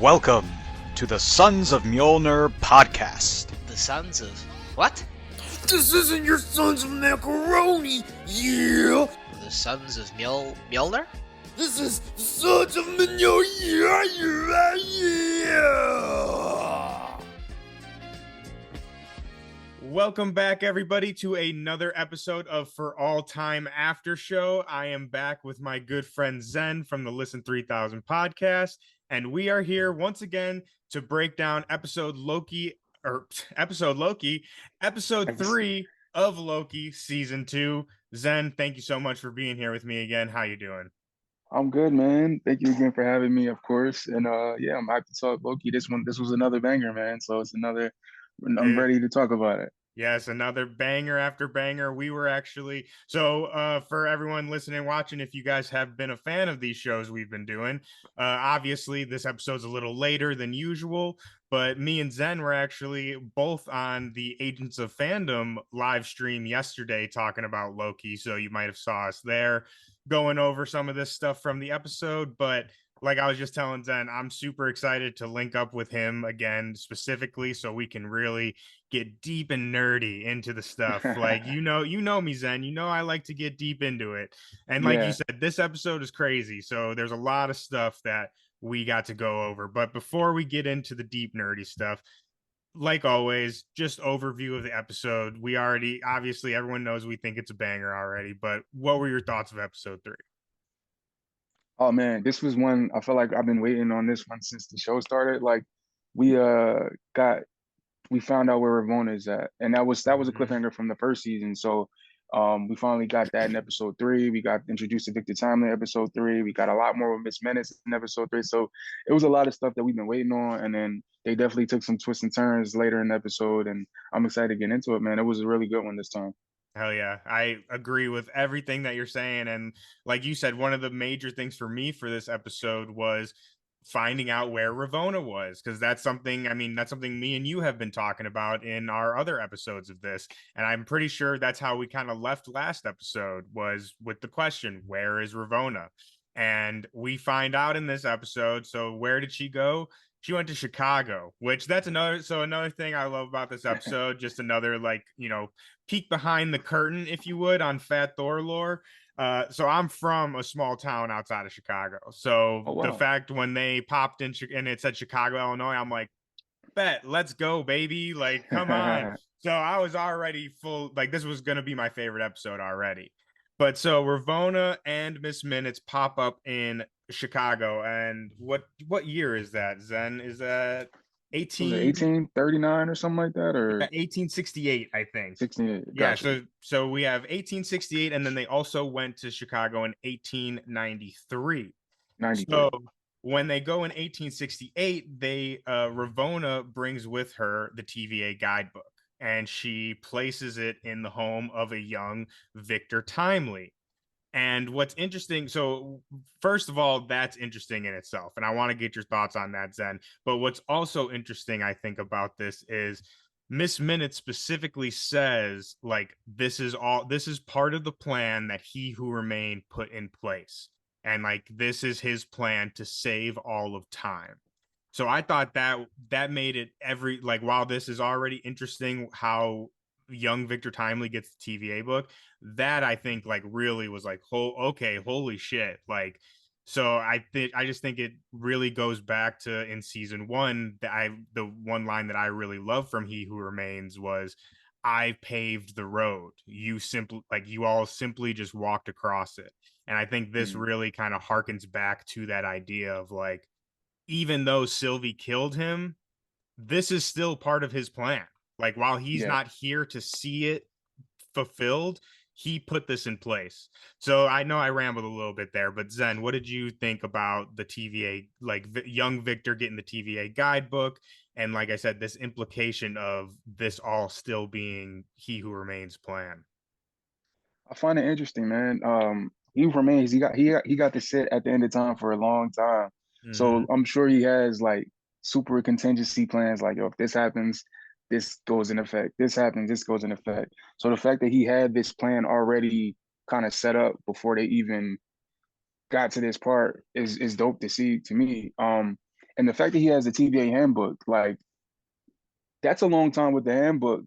Welcome to the Sons of Mjolnir podcast. The Sons of... what? This isn't your Sons of Macaroni, yeah! The Sons of Mjolnir? This is Sons of Mjolnir, yeah! Welcome back, everybody, to another episode of For All Time After Show. I am back with my good friend Zenn from the Listen 3000 podcast, and we are here once again to break down episode episode 3 of Loki season 2. Zenn, thank you so much for being here with me again. How you doing? I'm good, man. Thank you again for having me, of course. And yeah, I'm happy to talk Loki. This was another banger, man. So I'm ready to talk about it. Yes, another banger after banger. We were actually, for everyone listening and watching, if you guys have been a fan of these shows we've been doing, obviously this episode's a little later than usual, but me and Zenn were actually both on the Agents of Fandom live stream yesterday talking about Loki, so you might have saw us there going over some of this stuff from the episode. But like I was just telling Zenn, I'm super excited to link up with him again specifically so we can really get deep and nerdy into the stuff. Like, you know me, Zenn. You know I like to get deep into it. And like you said, this episode is crazy. So there's a lot of stuff that we got to go over. But before we get into the deep nerdy stuff, like always, just overview of the episode. We already, obviously, everyone knows we think it's a banger already, but what were your thoughts of episode 3? Oh man, this was one I feel like I've been waiting on this one since the show started. Like we found out where Ravona's at, and that was a cliffhanger from the first season. So we finally got that in episode 3. We got introduced to Victor Timely in episode 3. We got a lot more of Miss Menace in episode 3. So it was a lot of stuff that we've been waiting on, and then they definitely took some twists and turns later in the episode, and I'm excited to get into it, man. It was a really good one this time. Hell yeah. I agree with everything that you're saying. And like you said, one of the major things for me for this episode was finding out where Ravonna was, because that's something me and you have been talking about in our other episodes of this. And I'm pretty sure that's how we kind of left last episode, was with the question, where is Ravonna? And we find out in this episode. So where did she go? She went to Chicago, which that's another thing I love about this episode, just another, like, peek behind the curtain, if you would, on Fat Thor lore. So I'm from a small town outside of Chicago. So The fact when they popped in and it said Chicago, Illinois, I'm like, bet, let's go, baby. Like, come on. So I was already full, like, this was going to be my favorite episode already. But so Ravonna and Miss Minutes pop up in Chicago. And what year is that, Zenn? Is that 1839 or something like that, or 1868, I think. 68. Gotcha. Yeah, so we have 1868, and then they also went to Chicago in 1893. 93. So when they go in 1868, Ravonna brings with her the TVA guidebook, and she places it in the home of a young Victor Timely. And what's interesting, so first of all, that's interesting in itself, and I want to get your thoughts on that, Zenn. But what's also interesting, I think, about this is Miss Minute specifically says, like, this is part of the plan that He Who Remained put in place, and like this is his plan to save all of time. So I thought that made it while this is already interesting how young Victor Timely gets the TVA book, that I think like really was like, okay, holy shit. Like, so I just think it really goes back to in season 1 the one line that I really love from He Who Remains was, I paved the road. You all simply just walked across it. And I think this really kind of harkens back to that idea of like, even though Sylvie killed him, this is still part of his plan. Like, while he's not here to see it fulfilled, he put this in place. So I know I rambled a little bit there, but Zenn, what did you think about the TVA, like young Victor getting the TVA guidebook? And like I said, this implication of this all still being He Who Remains plan. I find it interesting, man. He remains. He got to sit at the end of time for a long time, so I'm sure he has like super contingency plans. Like, yo, if this happens, this goes in effect. This happens, this goes in effect. So the fact that he had this plan already kind of set up before they even got to this part is dope to see to me. And the fact that he has a TVA handbook, like that's a long time with the handbook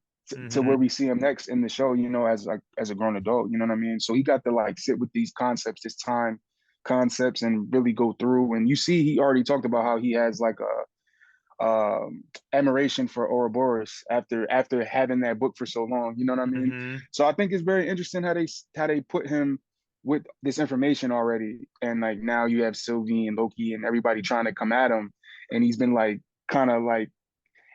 to where Mm-hmm. we see him next in the show, as like as a grown adult, you know what I mean? So he got to like sit with these concepts, this time concepts, and really go through. And you see, he already talked about how he has like a admiration for Ouroboros after having that book for so long. You know what I mean? Mm-hmm. So I think it's very interesting how they put him with this information already, and like now you have Sylvie and Loki and everybody trying to come at him, and he's been like kind of like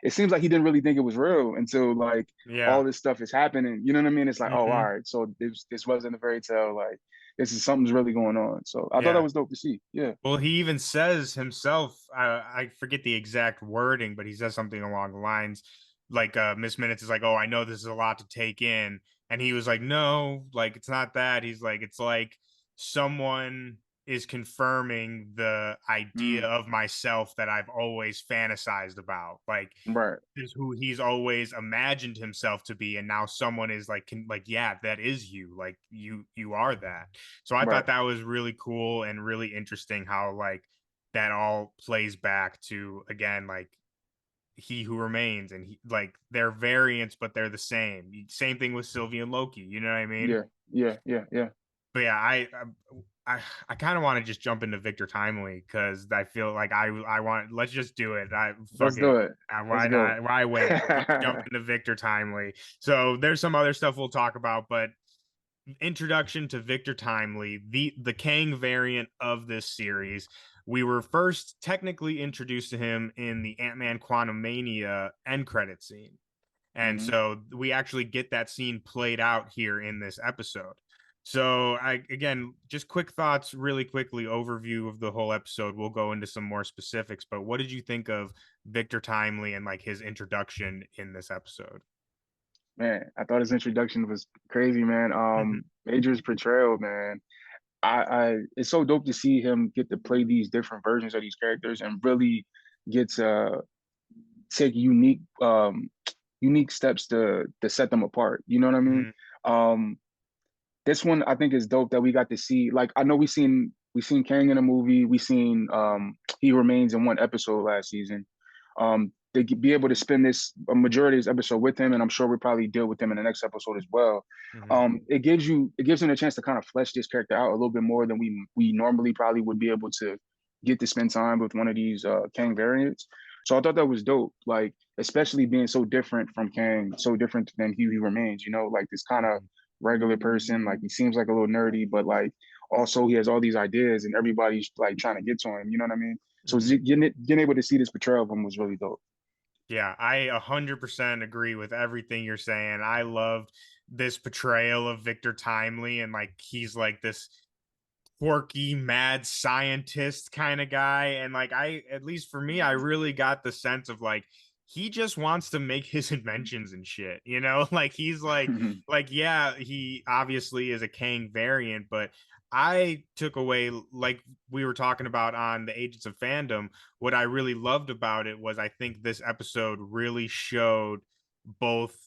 it seems like he didn't really think it was real until like Yeah. all this stuff is happening. You know what I mean? It's like, oh, Mm-hmm. all right, so this wasn't a fairy tale. Like this is something's really going on. So I thought that Yeah. was dope to see. Yeah. Well, he even says himself, I forget the exact wording, but he says something along the lines like Miss Minutes is like, "Oh, I know this is a lot to take in." And he was like, "No, like it's not that." He's like, "It's like someone is confirming the idea Mm, of myself that I've always fantasized about. Like right. is who he's always imagined himself to be, and now someone is like yeah, that is you, like you are that." So I Right. thought that was really cool and really interesting how like that all plays back to again like he who remains, and he like they're variants but they're the same thing with Sylvie and Loki, you know what I mean? Yeah. Yeah. Yeah. Yeah. But yeah, I kind of want to just jump into Victor Timely because I feel like I want let's just do it. I Let's fuck it. do it. Let's Why go. not? Why wait? Let's jump into Victor Timely. So there's some other stuff we'll talk about, but introduction to Victor Timely, the Kang variant of this series. We were first technically introduced to him in the Ant-Man Quantumania end credit scene. And Hmm. so we actually get that scene played out here in this episode. So I again, just quick thoughts, really quickly, overview of the whole episode. We'll go into some more specifics, but what did you think of Victor Timely and like his introduction in this episode? Man, I thought his introduction was crazy, man. Mhm. Major's portrayal, man. I it's so dope to see him get to play these different versions of these characters and really get to take unique steps to set them apart. You know what I mean? Mhm. Um, this one I think is dope that we got to see. Like I know we seen Kang in a movie, we seen He Remains in one episode last season. To be able to spend this a majority of this episode with him, and I'm sure we'll probably deal with him in the next episode as well. Mhm. It gives him a chance to kind of flesh this character out a little bit more than we normally probably would be able to get to spend time with one of these Kang variants. So I thought that was dope. Like especially being so different from Kang, so different than He Remains. Like this kind of regular person. Like he seems like a little nerdy, but like also he has all these ideas, and everybody's like trying to get to him. You know what I mean? So Mhm. getting able to see this portrayal of him was really dope. Yeah, I 100% agree with everything you're saying. I loved this portrayal of Victor Timely and like he's like this quirky mad scientist kind of guy, and like I at least for me I really got the sense of like he just wants to make his inventions and shit, like he's like yeah, he obviously is a Kang variant, but I took away like we were talking about on the Agents of Fandom. What I really loved about it was I think this episode really showed both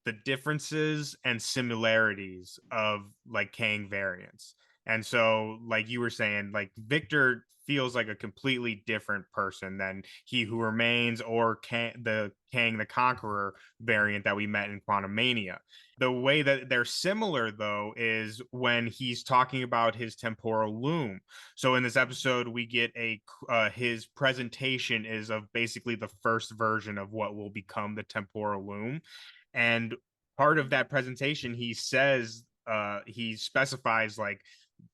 the differences and similarities of like Kang variants. And so, like you were saying, like Victor feels like a completely different person than He Who Remains or the Kang the Conqueror variant that we met in Quantum Mania. The way that they're similar, though, is when he's talking about his temporal loom. So in this episode, we get his presentation is of basically the first version of what will become the temporal loom, and part of that presentation, he specifies like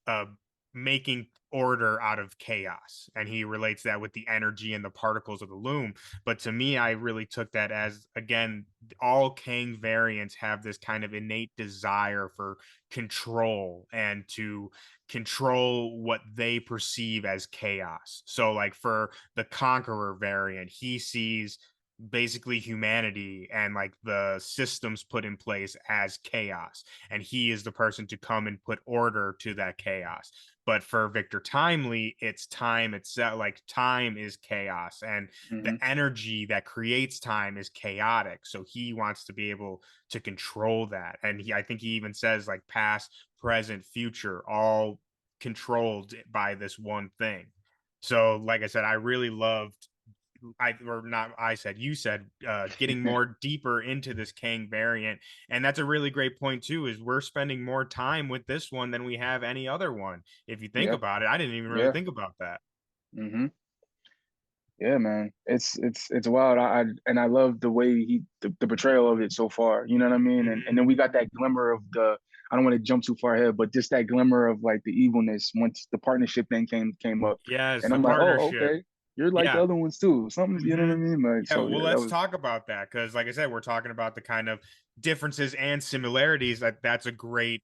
uh, making order out of chaos. And he relates that with the energy and the particles of the loom. But to me, I really took that as, again, all Kang variants have this kind of innate desire for control and to control what they perceive as chaos. So, like for the Conqueror variant, he sees basically humanity and like the systems put in place as chaos, and he is the person to come and put order to that chaos. But for Victor Timely, it's time itself. Like time is chaos, and the Hmm. energy that creates time is chaotic. So he wants to be able to control that. And I think he even says like past, present, future, all controlled by this one thing. So, like I said, I really loved you said getting more deeper into this Kang variant. And that's a really great point too, is we're spending more time with this one than we have any other one. If you think Yeah, about it, I didn't even really yeah. think about that. hmm Yeah, man. It's wild. I love the way the portrayal of it so far. You know what I mean? And then we got that glimmer of the, I don't want to jump too far ahead, but just that glimmer of like the evilness once the partnership thing came up. Yes, And the I'm like, oh, partnership. okay. You're like the Yeah. other ones too. Something, you know what I mean? Like, Yeah, so well, yeah, that let's was talk about that because, like I said, we're talking about the kind of differences and similarities. That's a great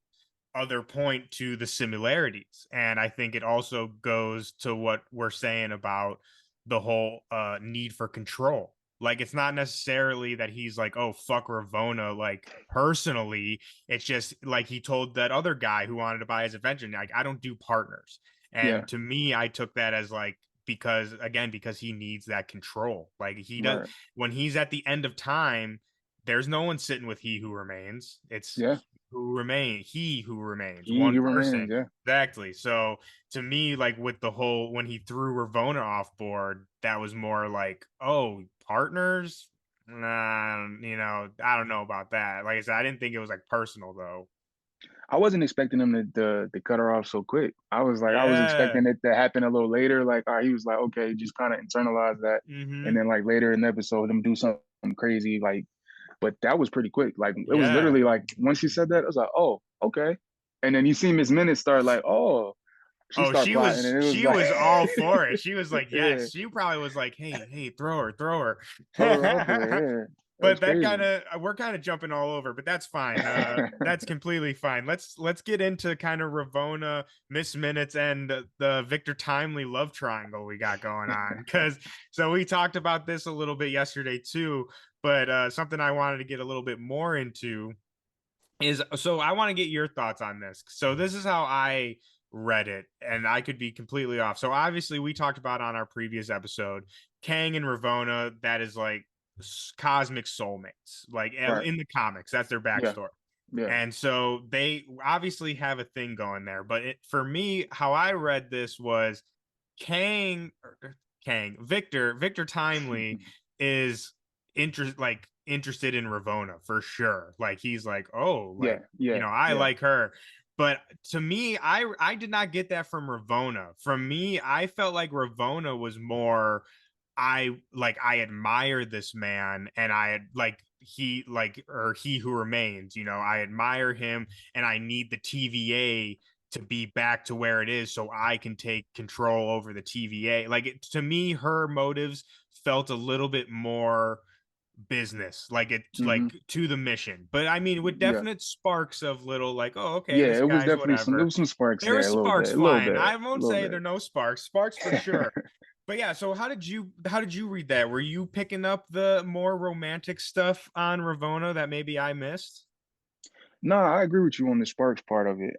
other point to the similarities, and I think it also goes to what we're saying about the whole need for control. Like, it's not necessarily that he's like, oh, fuck Ravonna, like personally. It's just like he told that other guy who wanted to buy his invention, like, I don't do partners. yeah, And to me, I took that as like, because he needs that control. Like, he does, right. when he's at the end of time, there's no one sitting with he who remains. It's Yeah. he who remains, He one person. remains, yeah. Exactly. So to me, like with the whole, when he threw Ravonna off board, that was more like, oh, partners. Nah, I don't know about that. Like I said, I didn't think it was like personal though. I wasn't expecting him to cut her off so quick. I was Yeah. expecting it to happen a little later. Like, all right, he was like, okay, just kind of internalize that, and Mm-hmm. then like later in the episode, him do something crazy. Like, but that was pretty quick. Like, it was Yeah. literally like once she said that, I was like, oh, okay. And then you see Miss Minute start like, oh, she Oh, start plotting, and it was she like, was all for it. She was like, yeah, yes. She probably was like, hey, throw throw her off her. there. Yeah, that was But that crazy. kind of, we're kind of jumping all over, but that's fine. That's completely fine. Let's get into kind of Ravonna, Miss Minutes, and the Victor Timely love triangle we got going on. Because so we talked about this a little bit yesterday too, but something I wanted to get a little bit more into is, so I want to get your thoughts on this. So this is how I read it, and I could be completely off. So obviously we talked about on our previous episode, Kang and Ravonna, that is like cosmic soulmates, like Right. in the comics, that's their Yeah. backstory. Yeah. And so they obviously have a thing going there. But for me, how I read this was Kang, Victor Timely is interested in Ravonna for sure. Like he's like, oh, Yeah. like, Yeah. I Yeah. like her. But to me, I did not get that from Ravonna. From me, I felt like Ravonna was more, I admire this man, and I had like he like or he who remains, I admire him, and I need the TVA to be back to where it is so I can take control over the TVA. Like to me, her motives felt a little bit more business, like it's hmm like to the mission. But I mean, with Yeah. definite sparks of little like, oh, okay, Yeah, this it was guy's definitely there whatever. was some sparks There there, are sparks flying. I a won't little say there are no sparks. Sparks for bit. sure. But yeah, so how did you read that? Were you picking up the more romantic stuff on Ravonna that maybe I missed? No, I agree with you on the sparks part of it.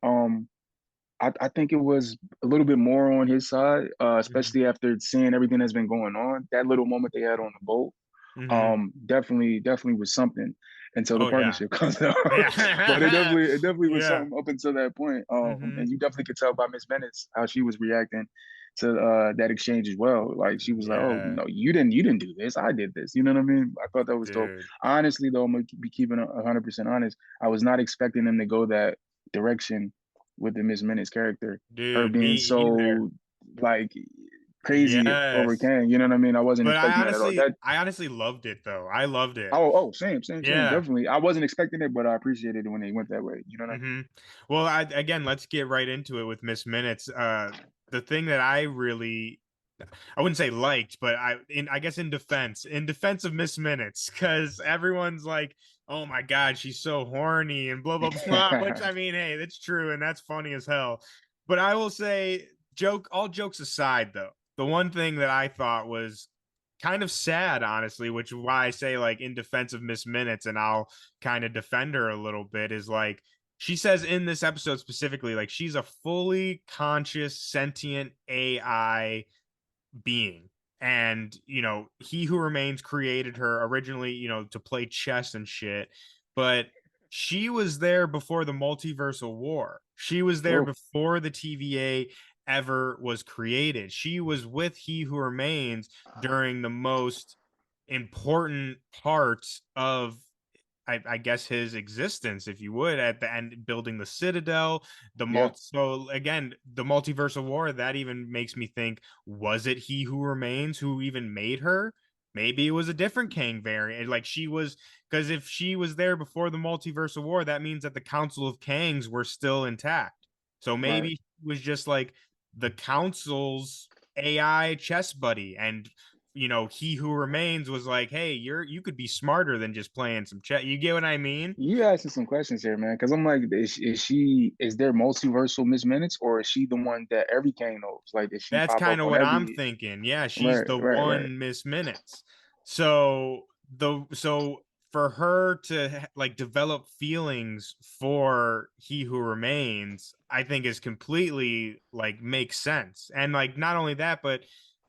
I think it was a little bit more on his side, Mhm. especially after seeing everything that's been going on. That little moment they had on the boat, Mhm. definitely was something until the Oh yeah. partnership comes out. But Yeah. it definitely was Yeah. something up until that point. Mhm. And you definitely could tell by Miss Minutes how she was reacting to that exchange as well. Like she was like, "Oh Yeah, no, you didn't do this. I did this." You know what I mean? I thought that was dope. dude. Honestly, though, I'm gonna be keeping 100% honest. I was not expecting them to go that direction with the Miss Minutes character, her Dude, me being either. so like crazy over Yes. Kang. You know what I mean? I wasn't But expecting that at all. That I honestly loved it though. I loved it. same, Yeah. definitely. I wasn't expecting it, but I appreciated it when they went that way. You know what I mean? Hmm. Well, again, let's get right into it with Miss Minutes. The thing that I wouldn't say liked, but I guess in defense of Miss Minutes, because everyone's like, oh my God, she's so horny and blah blah blah. Which I mean, hey, that's true and that's funny as hell. But I will say, all jokes aside, though, the one thing that I thought was kind of sad, honestly, which is why I say like in defense of Miss Minutes, and I'll kind of defend her a little bit, is like she says in this episode specifically, like she's a fully conscious, sentient AI being. And, he who remains created her originally, to play chess and shit. But she was there before the multiversal war. She was there True. before the TVA. ever was created. She was with He Who Remains during the most important parts of I guess his existence, if you would, at the end, building the Citadel, Yeah. so again, the multiversal war, that even makes me think, was it He Who Remains who even made her? Maybe it was a different Kang variant. Like she was, because if she was there before the multiversal war, that means that the Council of Kangs were still intact. So Right. maybe it was just like the council's AI chess buddy, and He Who Remains was like, hey, you could be smarter than just playing some chess. You get what I mean? You asking some questions here, man. Because I'm like, is there multiversal Miss Minutes, or is she the one that every Kang knows? Like, did she That's pop up kind of on what I'm every? thinking. Yeah, she's Right, the right, right. one Miss Minutes. So for her to like develop feelings for He Who Remains, I think is completely like makes sense. And like not only that, but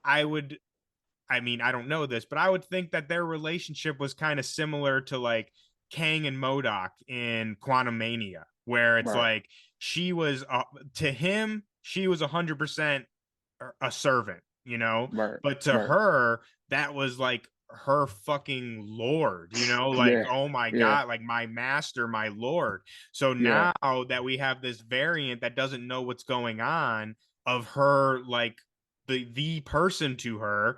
I would I mean, I don't know this, but I would think that their relationship was kind of similar to like Kang and Modok in Quantum Mania, where it's Right, like she was to him, she was 100% a servant, right, but to right. her, that was like her fucking lord, like, Yeah, oh my yeah, God, like my master, my lord. So yeah, now that we have this variant that doesn't know what's going on, of her like the person to her,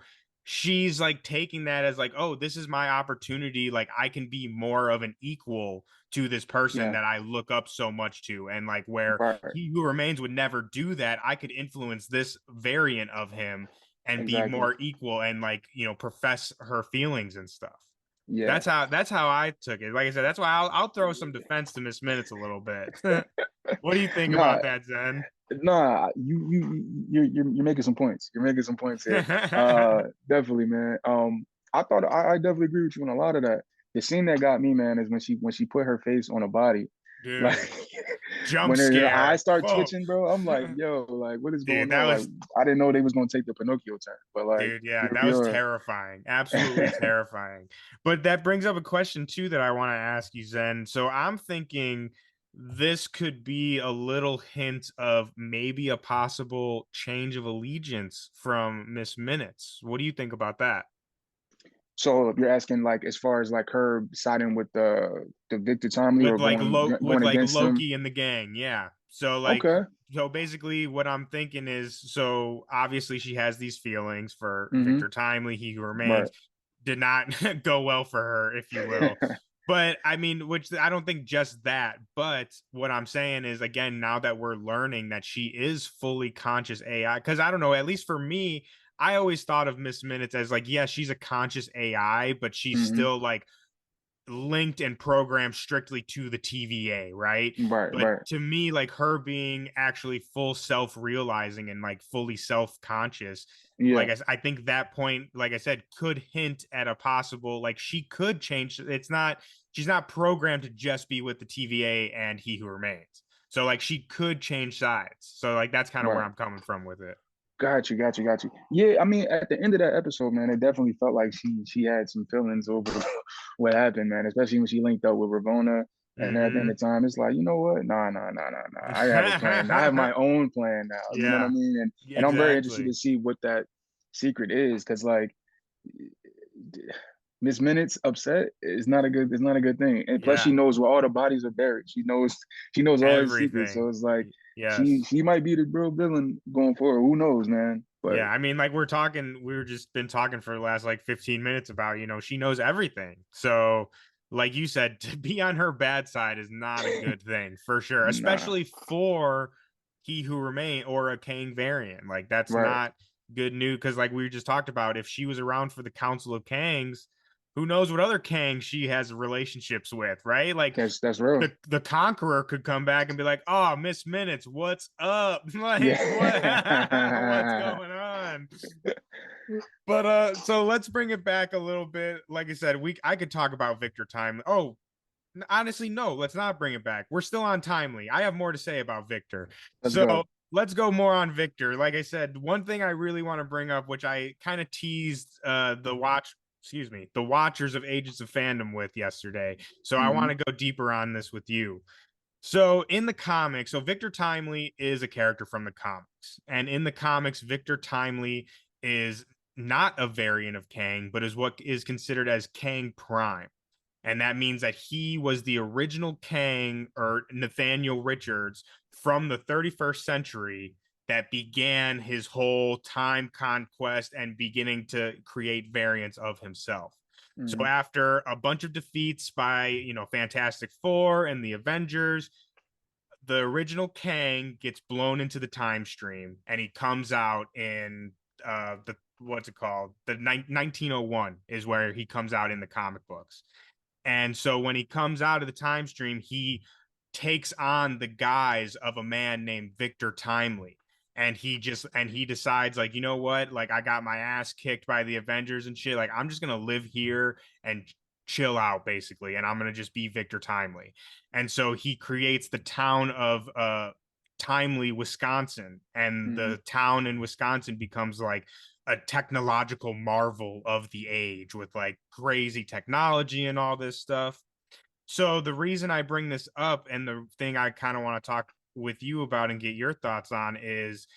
she's like taking that as like, oh, this is my opportunity, like I can be more of an equal to this person yeah. that I look up so much to, and like where Right, He Who Remains would never do that, I could influence this variant of him and be exactly. more equal, and like profess her feelings and stuff. Yeah. That's how I took it. Like I said, that's why I'll throw some defense to Miss Minutes a little bit. What do you think Nah, about that, Zen? nah. You're making some points. You're making some points here. Definitely, man. I definitely agree with you on a lot of that. The scene that got me, man, is when she put her face on a body, like Dude, jump when her eyes scare. start Whoa. twitching, bro. I'm like, yo, like what is Dude, going that on? Like was I didn't know they was gonna take the Pinocchio turn, but like Dude, yeah, here that we was are. terrifying. Absolutely terrifying. But that brings up a question too that I want to ask you, Zen. So I'm thinking this could be a little hint of maybe a possible change of allegiance from Miss Minutes. What do you think about that? So you're asking like as far as like her siding with the Victor Timely or With going like against him. Loki and the gang, yeah. Okay. So basically what I'm thinking is, so obviously she has these feelings for Mm-hmm. Victor Timely, He Who Right. Remains. Did not go well for her, if you will. But I mean, which I don't think just that, but what I'm saying is, again, now that we're learning that she is fully conscious AI, because I don't know, at least for me, I always thought of Miss Minutes as like, yeah, she's a conscious AI, but she's Mm-hmm. still like linked and programmed strictly to the TVA, right? Right, But right. to me, like her being actually full self-realizing and like fully self-conscious, Yeah. I think that point, like I said, could hint at a possible, like she could change. She's not programmed to just be with the TVA and He Who Remains. So like she could change sides. So like that's kind of where Right. I'm coming from with it. Got you, got you, got you. Yeah, I mean, at the end of that episode, man, it definitely felt like she had some feelings over what happened, man. Especially when she linked up with Ravonna, and at the end Mm-hmm. of the time, it's like, you know what? Nah, nah, nah, nah, nah. I have a plan. I have my own plan now. You know what I Yeah, mean? And I'm very interested to exactly. see what that secret is, because like Miss Minutes upset is not a good. It's not a good thing. And plus, she Yeah, knows where all the bodies are buried. She knows all his secrets. So everything. it's like she Yes. she might be the real villain going forward. Who knows, man? But Yeah, I mean, like we were just been talking for the last like 15 minutes about, she knows everything. So, like you said, to be on her bad side is not a good thing for sure, nah, especially for He Who Remain or a Kang variant. Like that's right. not good news, because like we just talked about, if she was around for the Council of Kangs, who knows what other Kang she has relationships with, right? Like That's real. the conqueror could come back and be like, "Oh, Miss Minutes, what's up? Like what what's Yeah. going on?" But so let's bring it back a little bit. Like I said, I could talk about Victor Timely. Oh, honestly, no, let's not bring it back. We're still on Timely. I have more to say about Victor. Let's So go. let's go more on Victor. Like I said, one thing I really want to bring up, which I kind of teased the watchers of Agents of Fandom with yesterday. So I want Hmm. to go deeper on this with you. So in the comics, so Victor Timely is a character from the comics. And in the comics, Victor Timely is not a variant of Kang, but is what is considered as Kang Prime. And that means that he was the original Kang or Nathaniel Richards from the 31st century that began his whole time conquest and beginning to create variants of himself. So Hmm. after a bunch of defeats by, Fantastic Four and the Avengers, the original Kang gets blown into the time stream and he comes out in the what's it called? The 1901 is where he comes out in the comic books. And so when he comes out of the time stream, he takes on the guise of a man named Victor Timely. And he decides, like, you know what? Like, I got my ass kicked by the Avengers and shit. Like, I'm just gonna live here and chill out, basically, and I'm gonna just be Victor Timely. And so he creates the town of Timely, Wisconsin, and Hmm. the town in Wisconsin becomes like a technological marvel of the age with like crazy technology and all this stuff. So the reason I bring this up and the thing I kind of want to talk with you about and get your thoughts on is,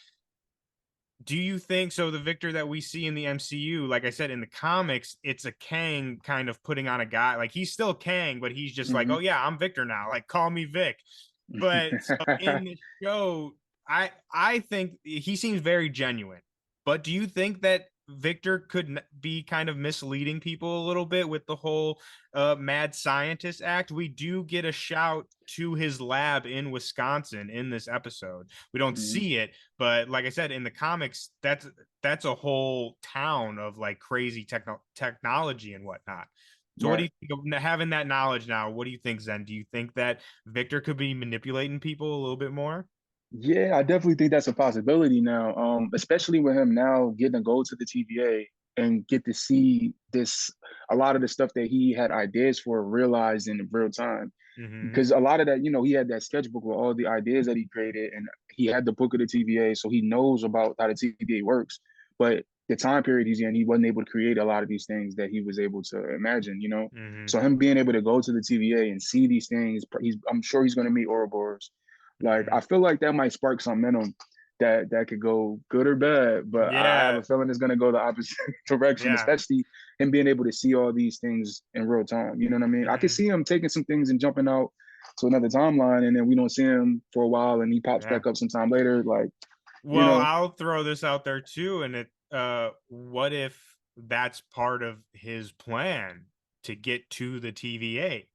do you think so the Victor that we see in the MCU, like I said in the comics, it's a Kang kind of putting on a guy, like he's still Kang, but he's just like, Hmm. "Oh yeah, I'm Victor now. Like call me Vic." But so in the show, I think he seems very genuine. But do you think that Victor could be kind of misleading people a little bit with the whole mad scientist act? We do get a shout to his lab in Wisconsin in this episode. We don't Hmm. see it, but like I said in the comics, that's a whole town of like crazy technology and whatnot. So what do Right. you think of having that knowledge now? What do you think, Zen? Do you think that Victor could be manipulating people a little bit more? Yeah, I definitely think that's a possibility now. Especially with him now getting to go to the TVA and get to see this a lot of the stuff that he had ideas for realized in real time. Mm-hmm. Because a lot of that, he had that sketchbook with all the ideas that he created, and he had the book of the TVA, so he knows about how the TVA works. But the time period he's in, he wasn't able to create a lot of these things that he was able to imagine. Mm-hmm. So him being able to go to the TVA and see these things, I'm sure he's going to meet Ouroboros. Like Mm-hmm. I feel like that might spark something in him that could go good or bad, but I have Yeah. a feeling it's going to go the opposite direction, Yeah. especially him being able to see all these things in real time. You know what I mean? I could Mm-hmm. see him taking some things and jumping out to another timeline, and then we don't see him for a while, and he pops Yeah. back up sometime later. Like, you Well, know, I'll throw this out there too, and what if that's part of his plan to get to the TVA?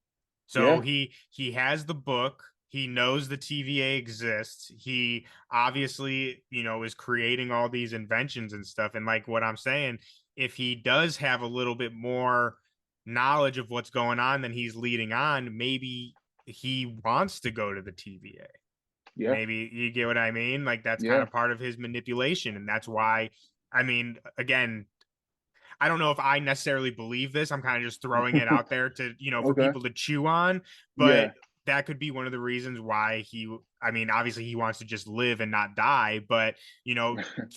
So yeah, he has the book, he knows the TVA exists. He obviously, is creating all these inventions and stuff. And like what I'm saying, if he does have a little bit more knowledge of what's going on than he's leading on, maybe he wants to go to the TVA. yeah, Maybe you get what I mean? Like that's kind yeah. of part of his manipulation. And that's why, I mean, again, I don't know if I necessarily believe this. I'm kind of just throwing it out there to, for Okay, people to chew on, but yeah, that could be one of the reasons why I mean, obviously he wants to just live and not die, but,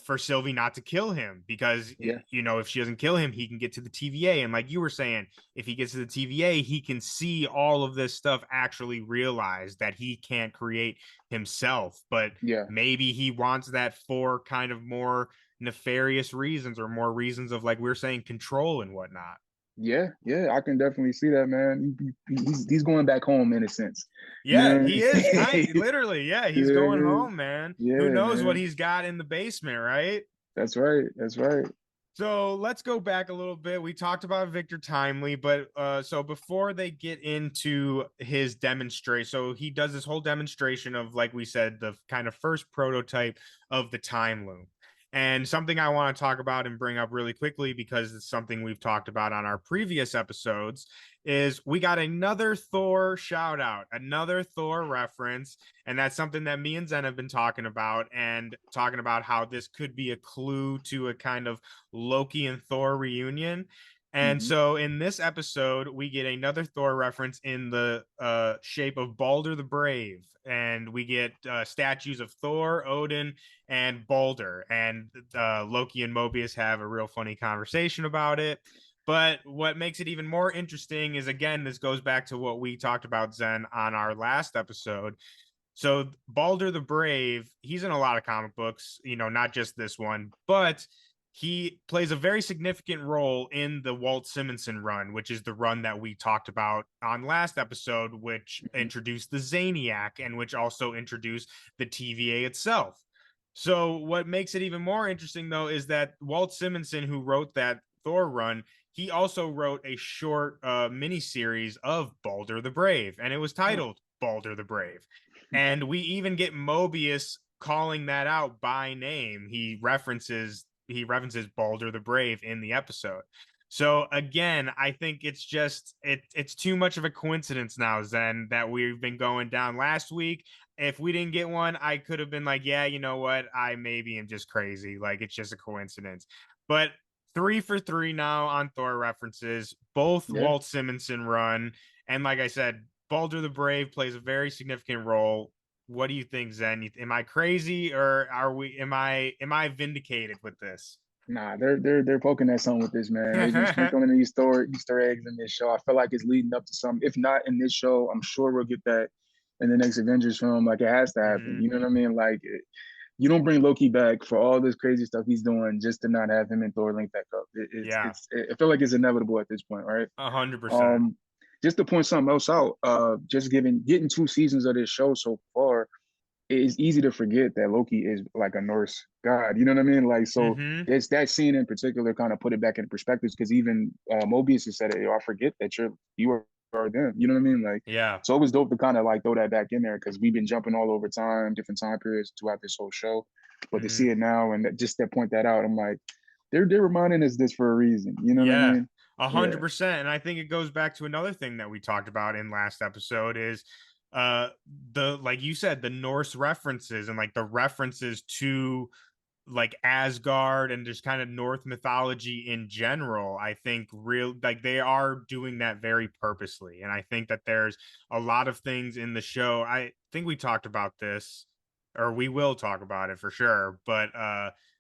for Sylvie not to kill him because, yeah, if she doesn't kill him, he can get to the TVA. And like you were saying, if he gets to the TVA, he can see all of this stuff actually realize that he can't create himself. But yeah. maybe he wants that for kind of more nefarious reasons or more reasons of like we are saying control and whatnot. Yeah, yeah, I can definitely see that, man. He's going back home in a sense. You Yeah, know he is what I kind mean? literally. Yeah, he's going Yeah, home, man. Who yeah, knows what man. he's got in the basement, right? That's right. That's right. So let's go back a little bit. We talked about Victor Timely, but so before they get into his demonstration, so he does this whole demonstration of, like we said, the kind of first prototype of the time loom. And something I want to talk about and bring up really quickly because it's something we've talked about on our previous episodes is we got another Thor shout out, another Thor reference, and that's something that me and Zen have been talking about and talking about how this could be a clue to a kind of Loki and Thor reunion. And Hmm. so in this episode, we get another Thor reference in the shape of Balder the Brave. And we get statues of Thor, Odin, and Balder. And Loki and Mobius have a real funny conversation about it. But what makes it even more interesting is, again, this goes back to what we talked about, Zen, on our last episode. So Balder the Brave, he's in a lot of comic books, not just this one, but he plays a very significant role in the Walt Simonson run, which is the run that we talked about on last episode, which introduced the Zaniac and which also introduced the TVA itself. So what makes it even more interesting, though, is that Walt Simonson, who wrote that Thor run, he also wrote a short miniseries of Balder the Brave, and it was titled Balder the Brave. And we even get Mobius calling that out by name. He references Balder the Brave in the episode. So again, I think it's too much of a coincidence now, Zen, that we've been going down last week. If we didn't get one, I could have been like, yeah, you know what? I maybe am just crazy. Like, it's just a coincidence. But 3 for 3 now on Thor references, both Yeah. Walt Simonson run. And like I said, Balder the Brave plays a very significant role. What do you think, Zen? Am I crazy, or am I vindicated with this? Nah, they're poking at something with this, man. They've been sprinkling these Easter eggs in this show. I feel like it's leading up to something. If not in this show, I'm sure we'll get that in the next Avengers film. Like, it has to happen. You know what I mean? Like, you don't bring Loki back for all this crazy stuff he's doing just to not have him and Thor link back up. I feel like it's inevitable at this point, right? 100%. Just to point something else out, just getting 2 seasons of this show so far, it's easy to forget that Loki is like a Norse god. You know what I mean? Like, so it's that scene in particular kind of put it back into perspective, because even Mobius has said it. I forget that you are them. You know what I mean? Like, yeah. So it was dope to kind of like throw that back in there, because we've been jumping all over time, different time periods throughout this whole show. But to see it now and just to point that out, I'm like, they're reminding us this for a reason. You know what I mean? 100%. And I think it goes back to another thing that we talked about in last episode is like you said, the Norse references and like the references to like Asgard and just kind of Norse mythology in general. I think they are doing that very purposely. And I think that there's a lot of things in the show. I think we talked about this, or we will talk about it for sure, but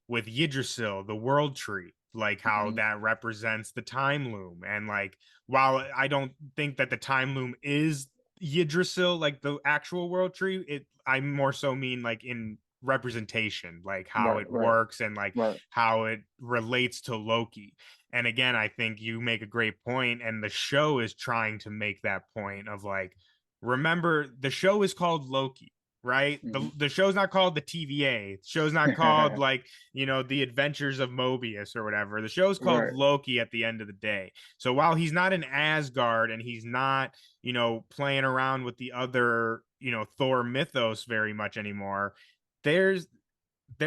with Yggdrasil, the world tree, like how that represents the time loom. And like, while I don't think that the time loom is Yggdrasil, like the actual world tree, I more so mean like in representation, like how it works and like how it relates to Loki. And again, I think you make a great point, and the show is trying to make that point of like, remember, the show is called Loki, right? The show's not called the TVA. The show's not called like, the Adventures of Mobius or whatever. The show's called Loki at the end of the day. So while he's not in Asgard and he's not, playing around with the other, Thor mythos very much anymore, there's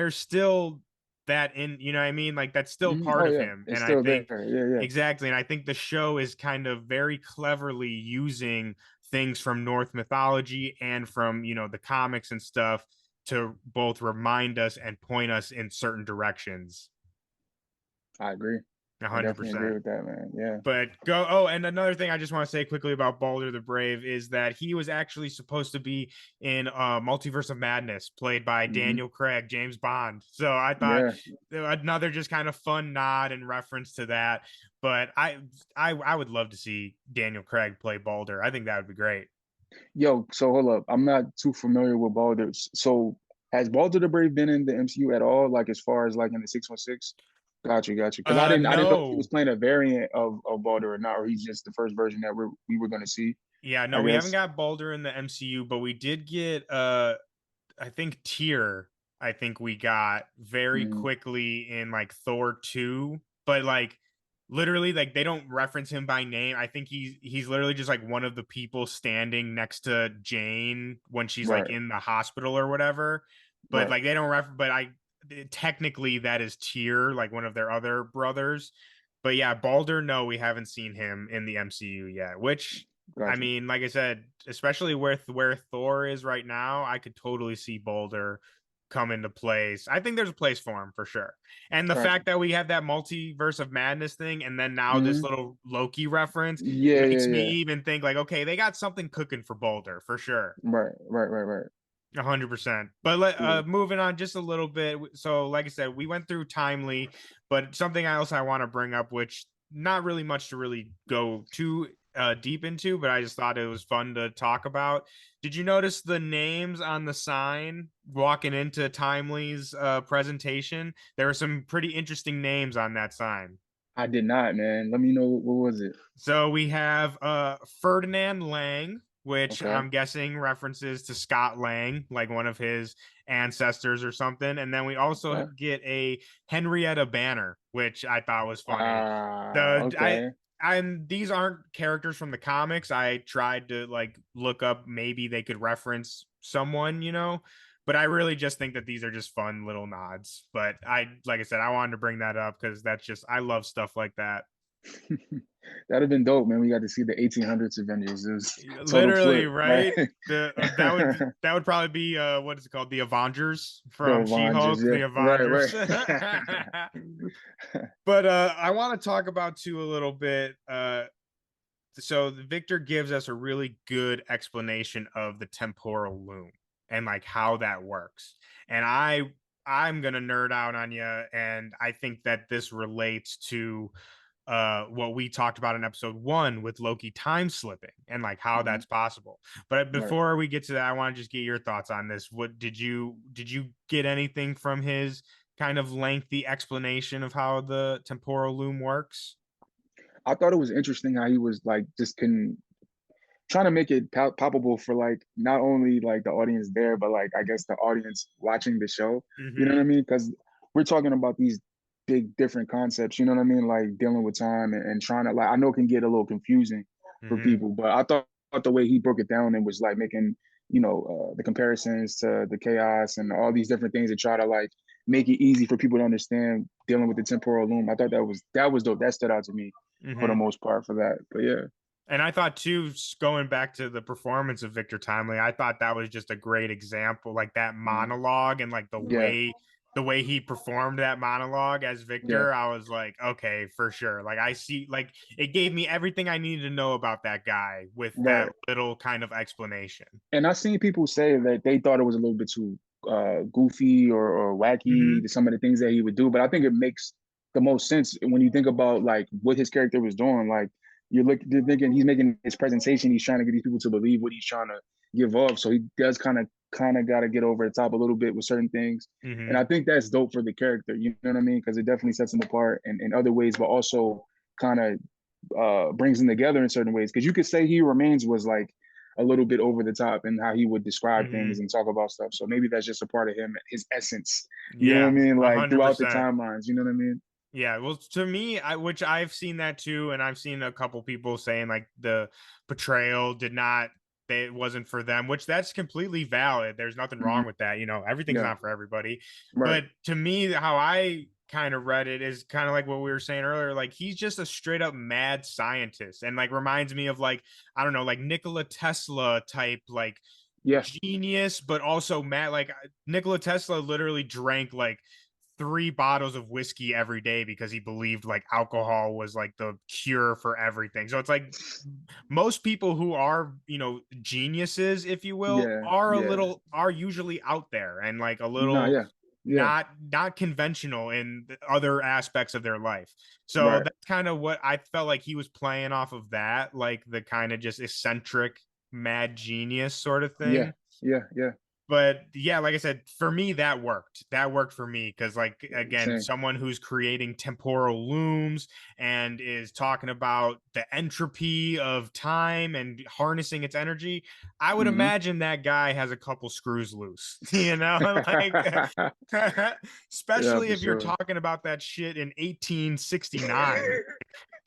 still that in, what I mean? Like, that's still part of him. It's and still I think there. exactly. And I think the show is kind of very cleverly using things from Norse mythology and from, the comics and stuff to both remind us and point us in certain directions. I agree. 100%. I definitely agree with that, man. Yeah. But and another thing I just want to say quickly about Balder the Brave is that he was actually supposed to be in Multiverse of Madness, played by Daniel Craig, James Bond. So I thought another just kind of fun nod and reference to that. But I would love to see Daniel Craig play Balder. I think that would be great. Yo, so hold up. I'm not too familiar with Balder. So has Balder the Brave been in the MCU at all? Like, as far as like in the 616? Got you. Because I didn't know if he was playing a variant of Balder or not, or he's just the first version that we were going to see. Yeah, no, we haven't got Balder in the MCU, but we did get I think Tyr. I think we got very quickly in like Thor 2, but like literally, like, they don't reference him by name. I think he's literally just like one of the people standing next to Jane when she's like in the hospital or whatever. But like, they don't but technically that is Tyr, like one of their other brothers. But yeah, Balder, no, we haven't seen him in the MCU yet, which I mean, like I said, especially with where Thor is right now, I could totally see Balder come into place. I think there's a place for him for sure. And the fact that we have that Multiverse of Madness thing, and then now this little Loki reference makes me even think like, okay, they got something cooking for Balder for sure. Right. 100%. But moving on just a little bit. So like I said, we went through Timely, but something else I want to bring up, which not really much to really go too deep into, but I just thought it was fun to talk about. Did you notice the names on the sign walking into Timely's presentation? There were some pretty interesting names on that sign. I did not, man. Let me know what was it. So we have Ferdinand Lang, which Okay. I'm guessing references to Scott Lang, like one of his ancestors or something. And then we also Okay. get a Henrietta Banner, which I thought was funny. Ah, The okay. and these aren't characters from the comics. I tried to like look up maybe they could reference someone, but I really just think that these are just fun little nods. But like I said, I wanted to bring that up because that's just I love stuff like that. That'd have been dope, man. We got to see the 1800s Avengers. It was total Literally, flip, right? right? That would probably be what is it called? The Avengers The from Avengers, She-Hulk, yeah. the Right, Avengers. right. But I want to talk about too a little bit. So Victor gives us a really good explanation of the temporal loom and like how that works. And I'm gonna nerd out on you, and I think that this relates to what we talked about in episode 1 with Loki time slipping and like how Mhm. that's possible. But Right. before we get to that, I want to just get your thoughts on this. What did you get anything from his kind of lengthy explanation of how the temporal loom works? I thought it was interesting how he was like just can trying to make it palpable for like not only like the audience there, but like I guess the audience watching the show. You know what I Mm-hmm. mean? Because we're talking about these big different concepts. You know what I mean? Like dealing with time and trying to like I know it can get a little confusing for Mm-hmm. people, but I thought the way he broke it down and was like making the comparisons to the chaos and all these different things to try to like make it easy for people to understand dealing with the temporal loom. I thought that was dope. That stood out to me for the Mm-hmm. most part for that. But yeah. And I thought too, going back to the performance of Victor Timely, I thought that was just a great example, like that Mhm. monologue and like Yeah. the way he performed that monologue as Yeah. Victor. I was like, okay, for sure. Like I see, like it gave me everything I needed to know about that guy with that Right. little kind of explanation. And I've seen people say that they thought it was a little bit too goofy or wacky Mm-hmm. to some of the things that he would do, but I think it makes the most sense when you think about like what his character was doing. Like you're thinking he's making his presentation, he's trying to get these people to believe what he's trying to give off. So he does kind of got to get over the top a little bit with certain things, and Mm-hmm. I think that's dope for the character. You know what I mean? Because it definitely sets him apart in other ways, but also kind of brings them together in certain ways. Because you could say He Remains was like a little bit over the top in how he would describe Mm-hmm. things and talk about stuff. So maybe that's just a part of him, his essence. You know what I Yeah, mean? a Like hundred throughout the percent. timelines. You know what I mean? Yeah, well, to me, which I've seen that too, and I've seen a couple people saying like the portrayal did not, it wasn't for them, which that's completely valid. There's nothing Hmm. wrong with that. Everything's Yeah. not for everybody. Right. But to me, how I kind of read it is kind of like what we were saying earlier. Like he's just a straight up mad scientist, and like reminds me of like I don't know, like Nikola Tesla type like Yeah. genius, but also mad. Like Nikola Tesla literally drank like 3 bottles of whiskey every day because he believed like alcohol was like the cure for everything. So it's like most people who are, geniuses, if you will, Yeah. Yeah. are usually out there and like a No. little Yeah. Yeah. not conventional in other aspects of their life. So Right. that's kind of what I felt like he was playing off of, that like the kind of just eccentric mad genius sort of Yeah. thing. Yeah. Yeah. But yeah, like I said, for me that worked. That worked for me because, like, again, Same. someone who's creating temporal looms and is talking about the entropy of time and harnessing its energy, I would Hmm. imagine that guy has a couple screws loose, like Yeah, especially for if you're sure. talking about that shit in 1869.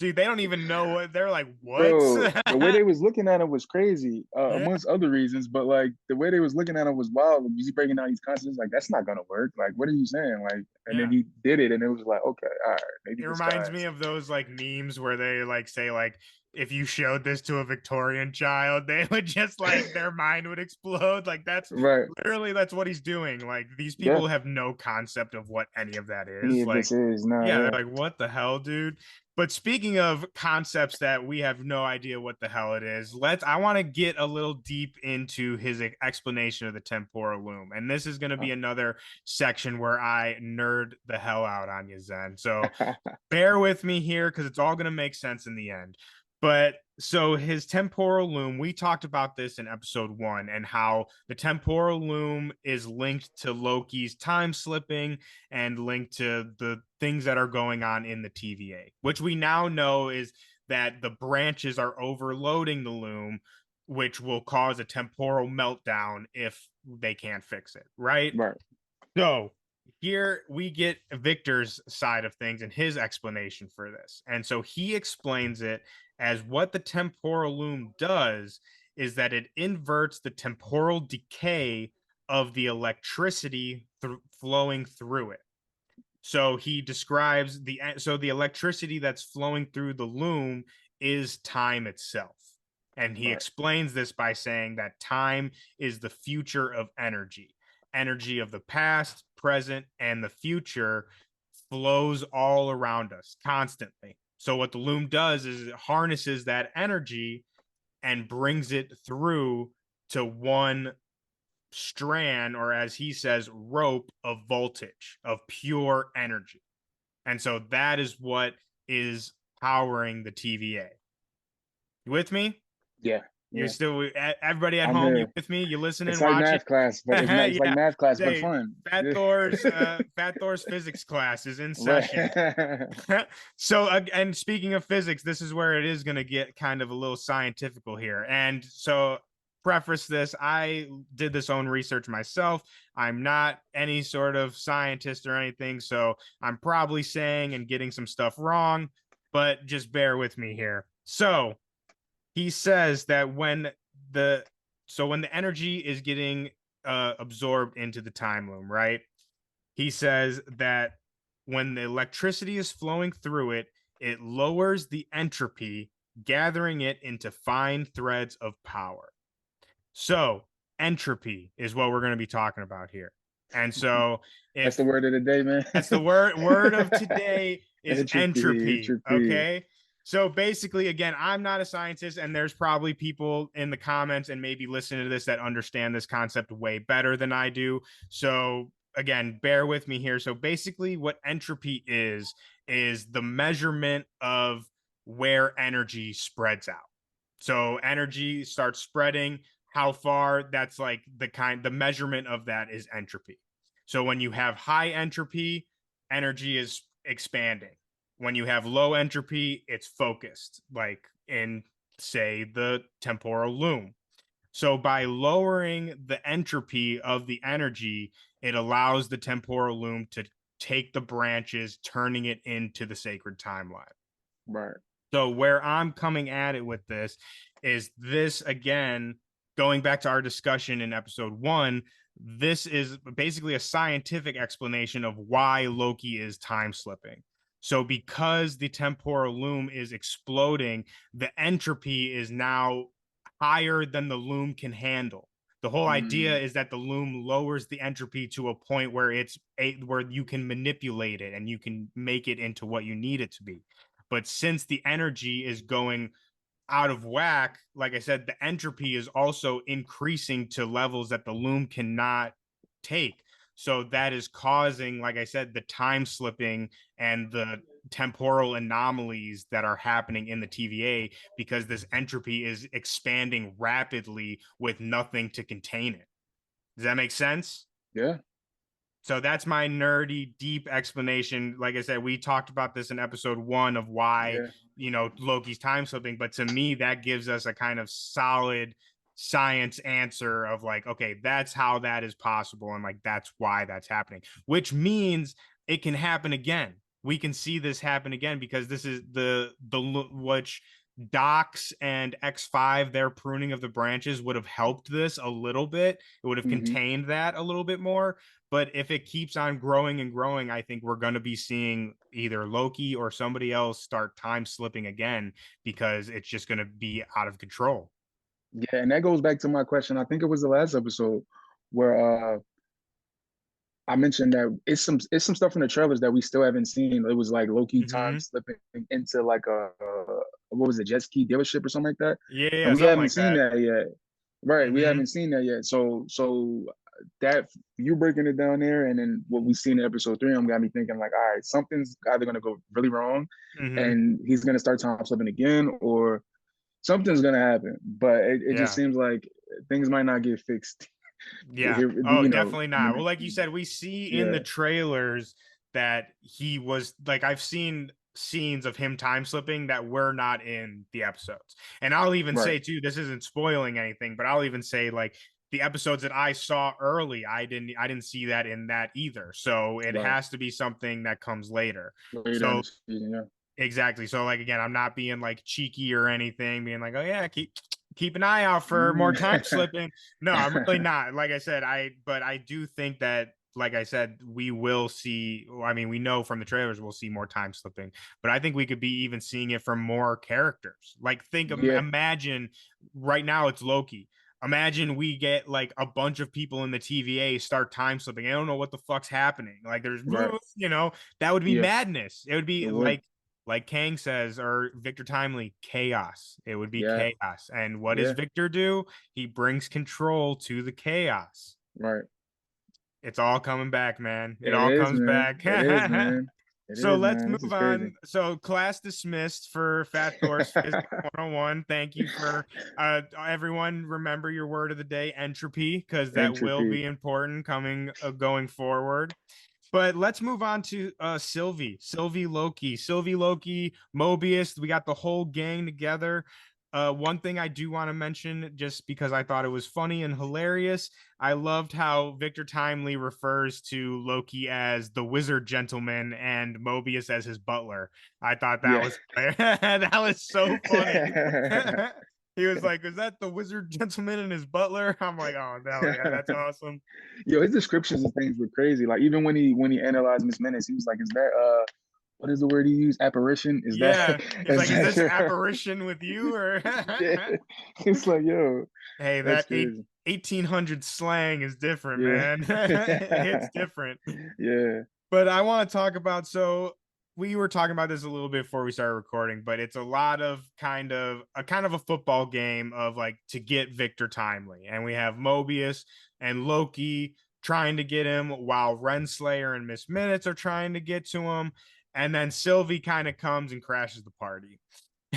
Dude, they don't even know what they're like, what? Bro, the way they was looking at him was crazy, Yeah. amongst other reasons. But like the way they was looking at him was wild. Like, he's breaking down these concepts, like that's not gonna work. Like, what are you saying? Like, and then Yeah. he did it, and it was like, okay, all right, maybe It this reminds me guy's of those like memes where they like say like if you showed this to a Victorian child, they would just like their mind would explode. Like that's right. literally that's what he's doing. Like these Yeah, people have no concept of what any of that any is. of Like, this is yeah, no, they're like, what the hell, dude? But speaking of concepts that we have no idea what the hell it is, I want to get a little deep into his explanation of the temporal loom. And this is going to be another section where I nerd the hell out on you, Zen. So bear with me here because it's all going to make sense in the end. But so his temporal loom, we talked about this in episode 1 and how the temporal loom is linked to Loki's time slipping and linked to the things that are going on in the TVA, which we now know is that the branches are overloading the loom, which will cause a temporal meltdown if they can't fix it, right? Right. So here we get Victor's side of things and his explanation for this. And so he explains it as what the temporal loom does is that it inverts the temporal decay of the electricity flowing through it. So he describes the electricity that's flowing through the loom is time itself. And he explains this by saying that time is the future of energy. Energy of the past, present, and the future flows all around us constantly. So what the loom does is it harnesses that energy and brings it through to one strand, or as he says, rope of voltage, of pure energy. And so that is what is powering the TVA. You with me? Yeah. You're still everybody at I'm home. here. You with me? You listening? It's like watching? math class, but it's like math class, but Hey, fun. Fat Thor's physics class is in session. Right. So, and speaking of physics, this is where it is going to get kind of a little scientifical here. And so, preface this: I did this own research myself. I'm not any sort of scientist or anything, so I'm probably saying and getting some stuff wrong. But just bear with me here. So he says that when the energy is getting absorbed into the time loom, right? He says that when the electricity is flowing through it, it lowers the entropy, gathering it into fine threads of power. So entropy is what we're going to be talking about here. And so That's the word of the day, man. That's the word of today is entropy. Okay. So basically, again, I'm not a scientist, and there's probably people in the comments and maybe listening to this that understand this concept way better than I do. So again, bear with me here. So basically, what entropy is the measurement of where energy spreads out. So energy starts spreading. How far? That's like the measurement of that is entropy. So when you have high entropy, energy is expanding. When you have low entropy, it's focused, like in, say, the temporal loom. So by lowering the entropy of the energy, it allows the temporal loom to take the branches, turning it into the sacred timeline. Right. So where I'm coming at it with this is this, again, going back to our discussion in episode 1, this is basically a scientific explanation of why Loki is time slipping. So because the temporal loom is exploding, the entropy is now higher than the loom can handle. The whole idea is that the loom lowers the entropy to a point where where you can manipulate it and you can make it into what you need it to be. But since the energy is going out of whack, like I said, the entropy is also increasing to levels that the loom cannot take. So that is causing, like I said, the time slipping and the temporal anomalies that are happening in the TVA because this entropy is expanding rapidly with nothing to contain it. Does that make sense? Yeah. So that's my nerdy, deep explanation. Like I said, we talked about this in episode 1 of why, Loki's time slipping. But to me, that gives us a kind of solid science answer of like, okay, that's how that is possible. And like, that's why that's happening, which means it can happen again. We can see this happen again because this is which Docs and X5, their pruning of the branches would have helped this a little bit. It would have contained that a little bit more. But if it keeps on growing and growing, I think we're going to be seeing either Loki or somebody else start time slipping again because it's just going to be out of control. Yeah, and that goes back to my question. I think it was the last episode where I mentioned that it's some stuff in the trailers that we still haven't seen. It was like Loki time Hmm. slipping into like a what was it, jet ski dealership or something like that, Yeah, and yeah, we something haven't like seen that. that yet. Right, we Hmm. haven't seen that yet. So that you breaking it down there, and then what we seen in episode 3, I'm got me thinking like, all right, something's either gonna go really wrong, Hmm. and he's gonna start time slipping again, or something's gonna happen. But it just Yeah. seems like things might not get fixed Yeah. here, Oh, definitely in the not. Well, next like you season. said, we see in the Yeah, trailers that he was like, I've seen scenes of him time slipping that were not in the episodes. And I'll even right, say too, this isn't spoiling anything, but I'll even say like the episodes that I saw early, I didn't see that in that either. So it right. has to be something that comes later. Later in So the season, yeah. exactly. So like again, I'm not being like cheeky or anything, being like, oh yeah, keep an eye out for more time Mm. slipping. No, I'm really not. Like I said, but I do think that, like I said, we will see. I mean, we know from the trailers we'll see more time slipping, but I think we could be even seeing it from more characters. Like Yeah, imagine right now it's Loki. Imagine we get like a bunch of people in the TVA start time slipping. I don't know what the fuck's happening. Like there's, right. that would be Yeah, madness. It would it be would. like Kang says, or Victor Timely, chaos. It would be Yeah, chaos. And what does yeah, Victor do? He brings control to the chaos. right. It's all coming back, man. It It all is, comes man. back. It is, man. It So is, let's man. This move is crazy. on. So class dismissed for Fat Thor's Physics 101. Thank you for everyone. Remember your word of the day, entropy, because that will Entropy. be important coming going forward. But let's move on to Sylvie Loki, Mobius. We got the whole gang together. One thing I do want to mention, just because I thought it was funny and hilarious, I loved how Victor Timely refers to Loki as the wizard gentleman and Mobius as his butler. I thought that Yeah. was that was so funny. He was like, "Is that the wizard gentleman and his butler?" I'm like, "Oh no, yeah, that's awesome." Yo, his descriptions of things were crazy. Like even when he analyzed Miss Menace, he was like, "Is that what is the word he used? Apparition? Is that Yeah, he's is like, "Is that this your?" apparition with you or?" Yeah, it's like, yo, Hey, that's that crazy. 1800 slang is different, Yeah, man. It hits different. yeah. But I want to talk about, so we were talking about this a little bit before we started recording, but it's a lot of kind of a football game of like to get Victor Timely. And we have Mobius and Loki trying to get him while Renslayer and Miss Minutes are trying to get to him. And then Sylvie kind of comes and crashes the party.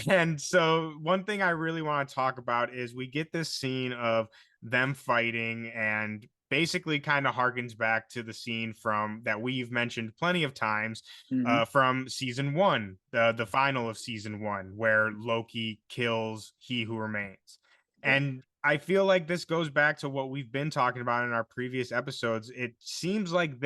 And so, one thing I really want to talk about is we get this scene of them fighting, and basically kind of harkens back to the scene from that we've mentioned plenty of times Hmm. from season one, the final of season one, where Loki kills He Who Remains. Right. And I feel like this goes back to what we've been talking about in our previous episodes. It seems like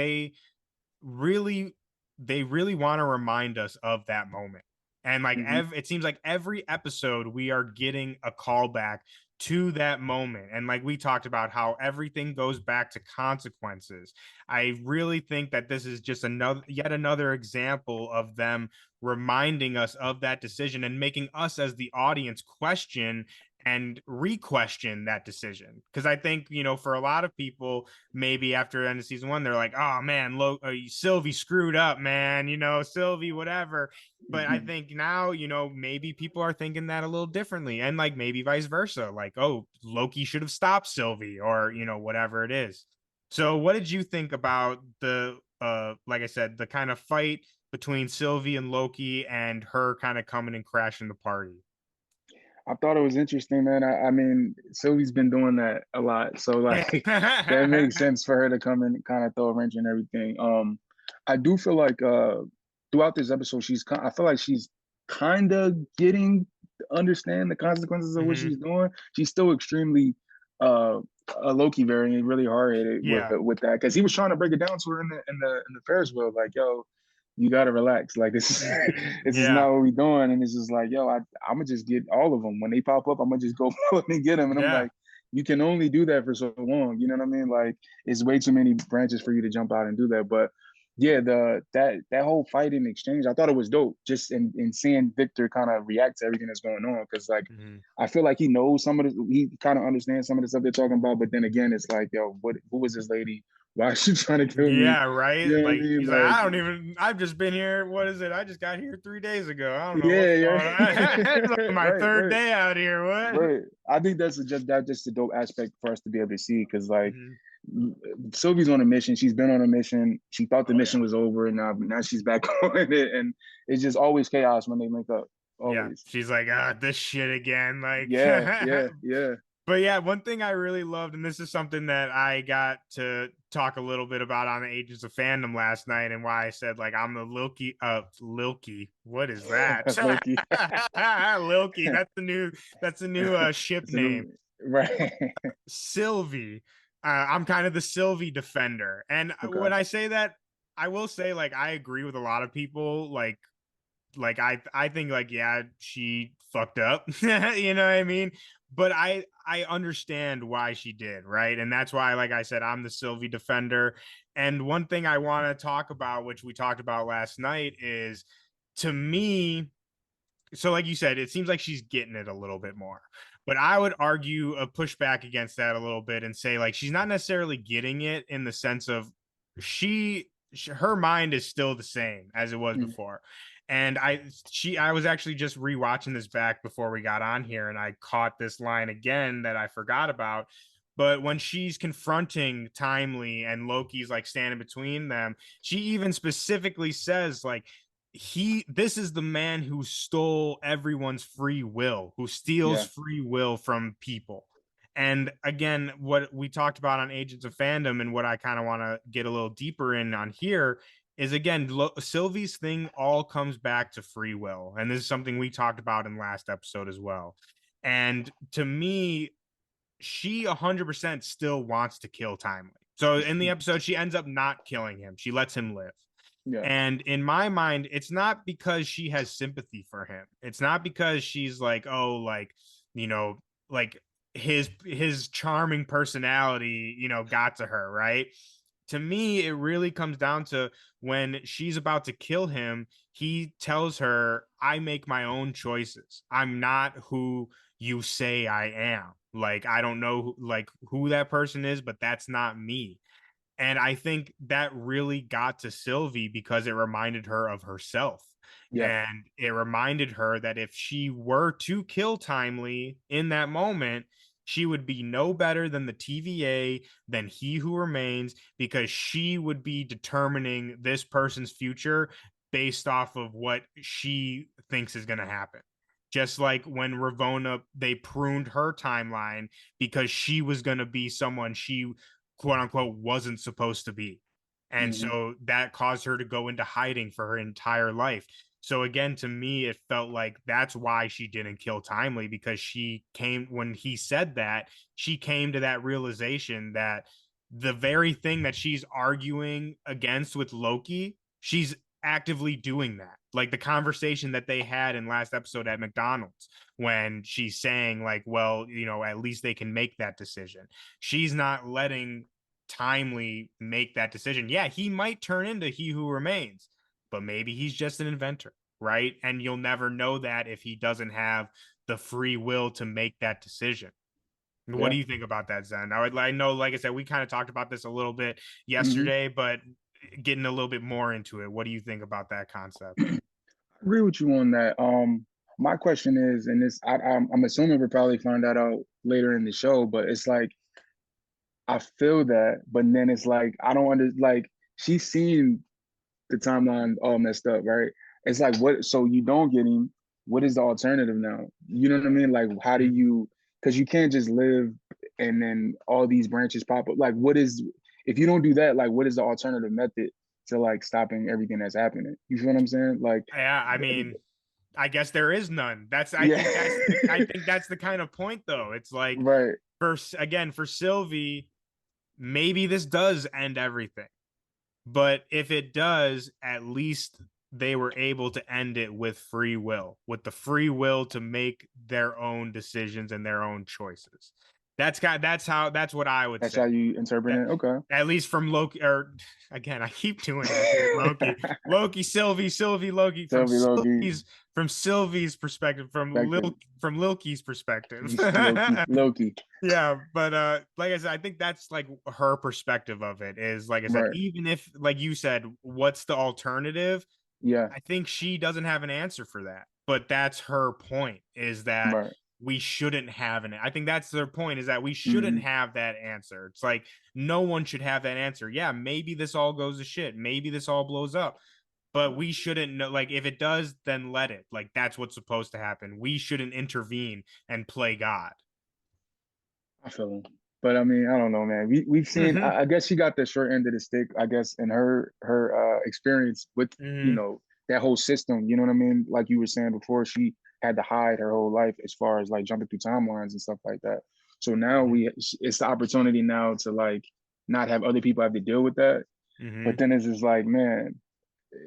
really they really want to remind us of that moment. And like Hmm. it seems like every episode we are getting a callback to that moment. And like we talked about how everything goes back to consequences. I really think that this is just yet another example of them reminding us of that decision and making us as the audience question and re-question that decision. Because I think, for a lot of people, maybe after the end of season one, they're like, oh man, Sylvie screwed up, man, Sylvie, whatever. But I Hmm. think now, maybe people are thinking that a little differently. And like maybe vice versa. Like, oh, Loki should have stopped Sylvie, or, whatever it is. So what did you think about like I said, the kind of fight between Sylvie and Loki and her kind of coming and crashing the party? I thought it was interesting, man. I mean, Sylvie's been doing that a lot, so like that makes Yeah. sense for her to come and kind of throw a wrench and everything. I do feel like throughout this episode, I feel like she's kind of getting to understand the consequences of what Hmm. she's doing. She's still extremely uh a Loki variant, really hard headed Yeah. with that because he was trying to break it down to her in the Ferris wheel, like, yo, you gotta relax. Like this is Hmm. this is Yeah. not what we doing. And it's just like, yo, I'm gonna just get all of them when they pop up. I'm gonna just go and get them. And I'm Yeah. like, you can only do that for so long. You know what I mean? Like it's way too many branches for you to jump out and do that. But yeah, that whole fighting exchange, I thought it was dope. Just in seeing Victor kind of react to everything that's going on, because like Hmm. I feel like he knows some of the, he kind of understands some of the stuff they're talking about. But then again, it's like, yo, who was this lady? Why is she trying to kill me? Yeah, right. You know what I Like mean? he's like, Like, I don't even. I've just been here. What is it? I just got here 3 days ago. I don't know what's yeah, going on. It's like yeah. my Right, third right, day out here. What? right. I think that's just a dope aspect for us to be able to see because like Mhm. Sylvie's on a mission. She's been on a mission. She thought the Oh mission yeah, was over, and now she's back on it. And it's just always chaos when they link up. yeah. Always. She's like, this shit again. Like, Yeah, yeah, yeah. but yeah, one thing I really loved, and this is something that I got to talk a little bit about on the Agents of Fandom last night, and why I said like I'm the Lilky. What is that? Loki. Lilky. That's the new ship It's a name. new, right. Sylvie. I'm kind of the Sylvie defender, and Okay. when I say that, I will say like I agree with a lot of people. Like I think like yeah, she fucked up. You know what I mean? But I understand why she did, right? And that's why, like I said, I'm the Sylvie defender. And one thing I want to talk about, which we talked about last night, is to me, so like you said, it seems like she's getting it a little bit more. But I would argue a pushback against that a little bit and say like she's not necessarily getting it in the sense of her mind is still the same as it was Mm, before. And I was actually just rewatching this back before we got on here, and I caught this line again that I forgot about. But when she's confronting Timely and Loki's like standing between them, she even specifically says like this is the man who stole everyone's free will, who steals yeah, free will from people. And again, what we talked about on Agents of Fandom and what I kind of want to get a little deeper in on here is again, Sylvie's thing all comes back to free will. And this is something we talked about in last episode as well. And to me, she 100% still wants to kill Timely. So in the episode, she ends up not killing him. She lets him live. yeah, And in my mind, it's not because she has sympathy for him. It's not because she's like, oh, like, you know, like his charming personality, got to her, right? To me, it really comes down to when she's about to kill him, he tells her, I make my own choices. I'm not who you say I am. Like, I don't know who that person is, but that's not me. And I think that really got to Sylvie because it reminded her of herself. yeah, And it reminded her that if she were to kill Timely in that moment, she would be no better than the TVA, than He Who Remains, because she would be determining this person's future based off of what she thinks is going to happen. Just like when Ravonna, they pruned her timeline because she was going to be someone she quote unquote wasn't supposed to be. And hmm so that caused her to go into hiding for her entire life. So again, to me, it felt like that's why she didn't kill Timely, because when he said that, she came to that realization that the very thing that she's arguing against with Loki, she's actively doing that. Like the conversation that they had in last episode at McDonald's, when she's saying, like, well, at least they can make that decision. She's not letting Timely make that decision. Yeah, he might turn into He Who Remains, but maybe he's just an inventor, right? And you'll never know that if he doesn't have the free will to make that decision. What do yeah. you think about that, Zen? I know, like I said, we kind of talked about this a little bit hmm yesterday, but getting a little bit more into it, what do you think about that concept? I agree with you on that. My question is, and this, I'm assuming we'll probably find that out later in the show, but it's like I feel that, but then it's like I don't like she's seen the timeline all messed up, right? It's like what? So you don't get him. What is the alternative now? You know what I mean? Like how do you? Because you can't just live and then all these branches pop up. Like what is if you don't do that? Like what is the alternative method to like stopping everything that's happening? You feel what I'm saying? Like Yeah, I mean, I guess there is none. yeah, I think that's the kind of point though. It's like right. for Sylvie, maybe this does end everything. But if it does, at least they were able to end it with free will, with the free will to make their own decisions and their own choices. That's what I would That's say. how you interpret That- it. Okay. At least from Loki, or again, I keep doing that here. Loki, Sylvie, Loki. Sylvie Loki. From Sylvie's perspective, Perspective. from Loki's perspective. Loki. Yeah, but like I said, I think that's like her perspective of it is, like I said, Right. even if, like you said, what's the alternative? Yeah. I think she doesn't have an answer for that. But that's her point, is that Right. we shouldn't have I think that's their point, is that we shouldn't have that answer. It's like no one should have that answer. Yeah, maybe this all goes to shit. Maybe this all blows up. But we shouldn't know, like, if it does, then let it. Like, that's what's supposed to happen. We shouldn't intervene and play God. I feel him. But I mean, I don't know, man. We've seen. I guess she got the short end of the stick. I guess in her experience with that whole system. You know what I mean? Like you were saying before, she had to hide her whole life as far as like jumping through timelines and stuff like that. So now it's the opportunity now to like not have other people have to deal with that. But then it's just like, man,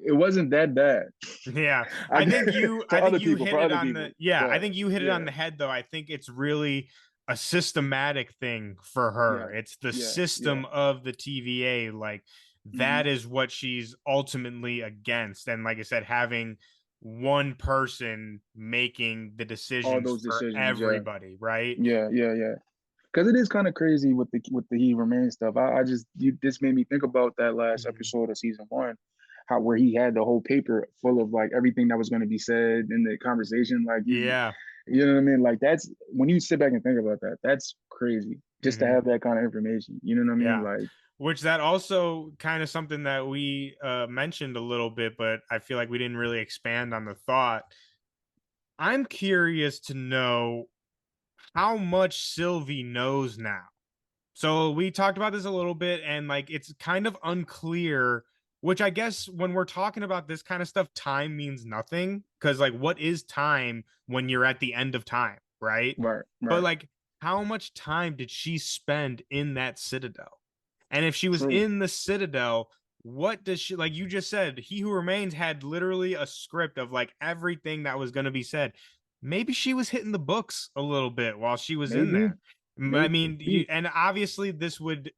it wasn't that bad. Yeah, I think you hit it on the I think you hit it on yeah. the head, though. I think it's really a systematic thing for her. Yeah. It's the Yeah. system of the TVA. Like, that is what she's ultimately against. And like I said, having one person making the All decisions those for decisions. everybody, right? Yeah. Because it is kind of crazy with the He Remains stuff. This made me think about that last episode of season 1, where he had the whole paper full of like everything that was going to be said in the conversation. Like, Yeah. you know what I mean? Like, that's when you sit back and think about that, that's crazy just to have that kind of information. You know what I mean? Yeah. Like, which that also kind of something that we mentioned a little bit, but I feel like we didn't really expand on the thought. I'm curious to know how much Sylvie knows now. So we talked about this a little bit, and like it's kind of unclear, which I guess when we're talking about this kind of stuff, time means nothing, because like what is time when you're at the end of time, right? right. But like, how much time did she spend in that citadel? And if she was True. in the citadel, what does she, like you just said, He Who Remains had literally a script of like everything that was going to be said. Maybe she was hitting the books a little bit while she was in there. I mean, and obviously this would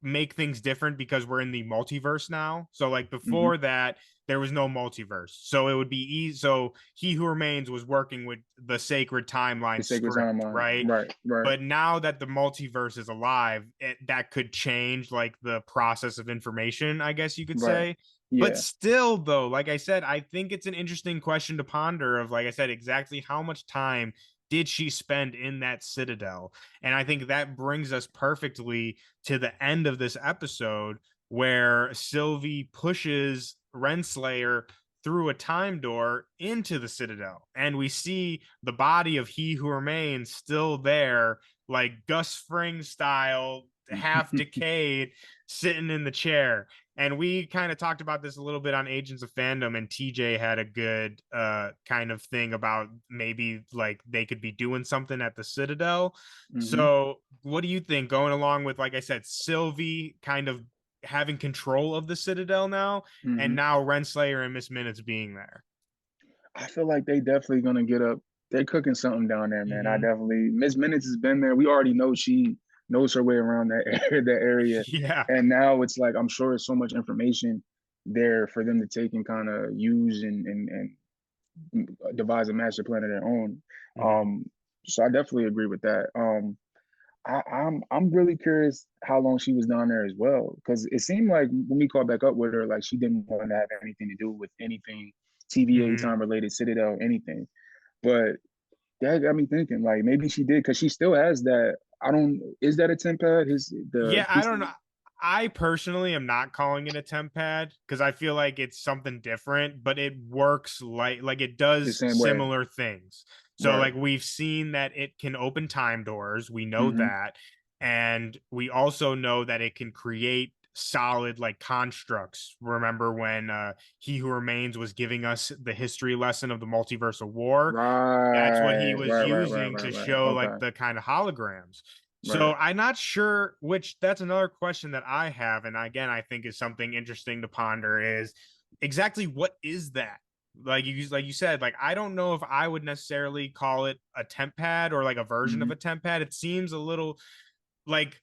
make things different because we're in the multiverse now. So like before that, there was no multiverse. So it would be easy. So He Who Remains was working with the sacred timeline script, right? Right. But now that the multiverse is alive, that could change like the process of information, I guess you could say. Yeah. But still, though, like I said, I think it's an interesting question to ponder of, like I said, exactly how much time did she spend in that citadel? And I think that brings us perfectly to the end of this episode, where Sylvie pushes Renslayer through a time door into the citadel, and we see the body of He Who Remains still there, like Gus Fring style, half decayed, sitting in the chair. And we kind of talked about this a little bit on Agents of Fandom, and TJ had a good kind of thing about maybe like they could be doing something at the Citadel. So what do you think, going along with, like I said, Sylvie kind of having control of the Citadel now, and now Renslayer and Miss Minutes being there? I feel like they definitely gonna get up. They're cooking something down there, man. I definitely, Miss Minutes has been there. We already know she knows her way around that area. Yeah. And now it's like, I'm sure there's so much information there for them to take and kind of use and devise a master plan of their own. So I definitely agree with that. I'm really curious how long she was down there as well, because it seemed like when we called back up with her, like she didn't want to have anything to do with anything TVA time related, Citadel, anything. But that got me thinking, like maybe she did, because she still has that. Is that a temp pad? I don't know. I personally am not calling it a temp pad because I feel like it's something different, but it works like it does similar things. So like we've seen that it can open time doors. We know that. And we also know that it can create solid like constructs. Remember when He Who Remains was giving us the history lesson of the multiverse of war? That's what he was using to show like the kind of holograms. So I'm not sure, which that's another question that I have, and again I think is something interesting to ponder, is exactly what is that? like you said, like I don't know if I would necessarily call it a temp pad or like a version of Hmm. a temp pad. It seems a little like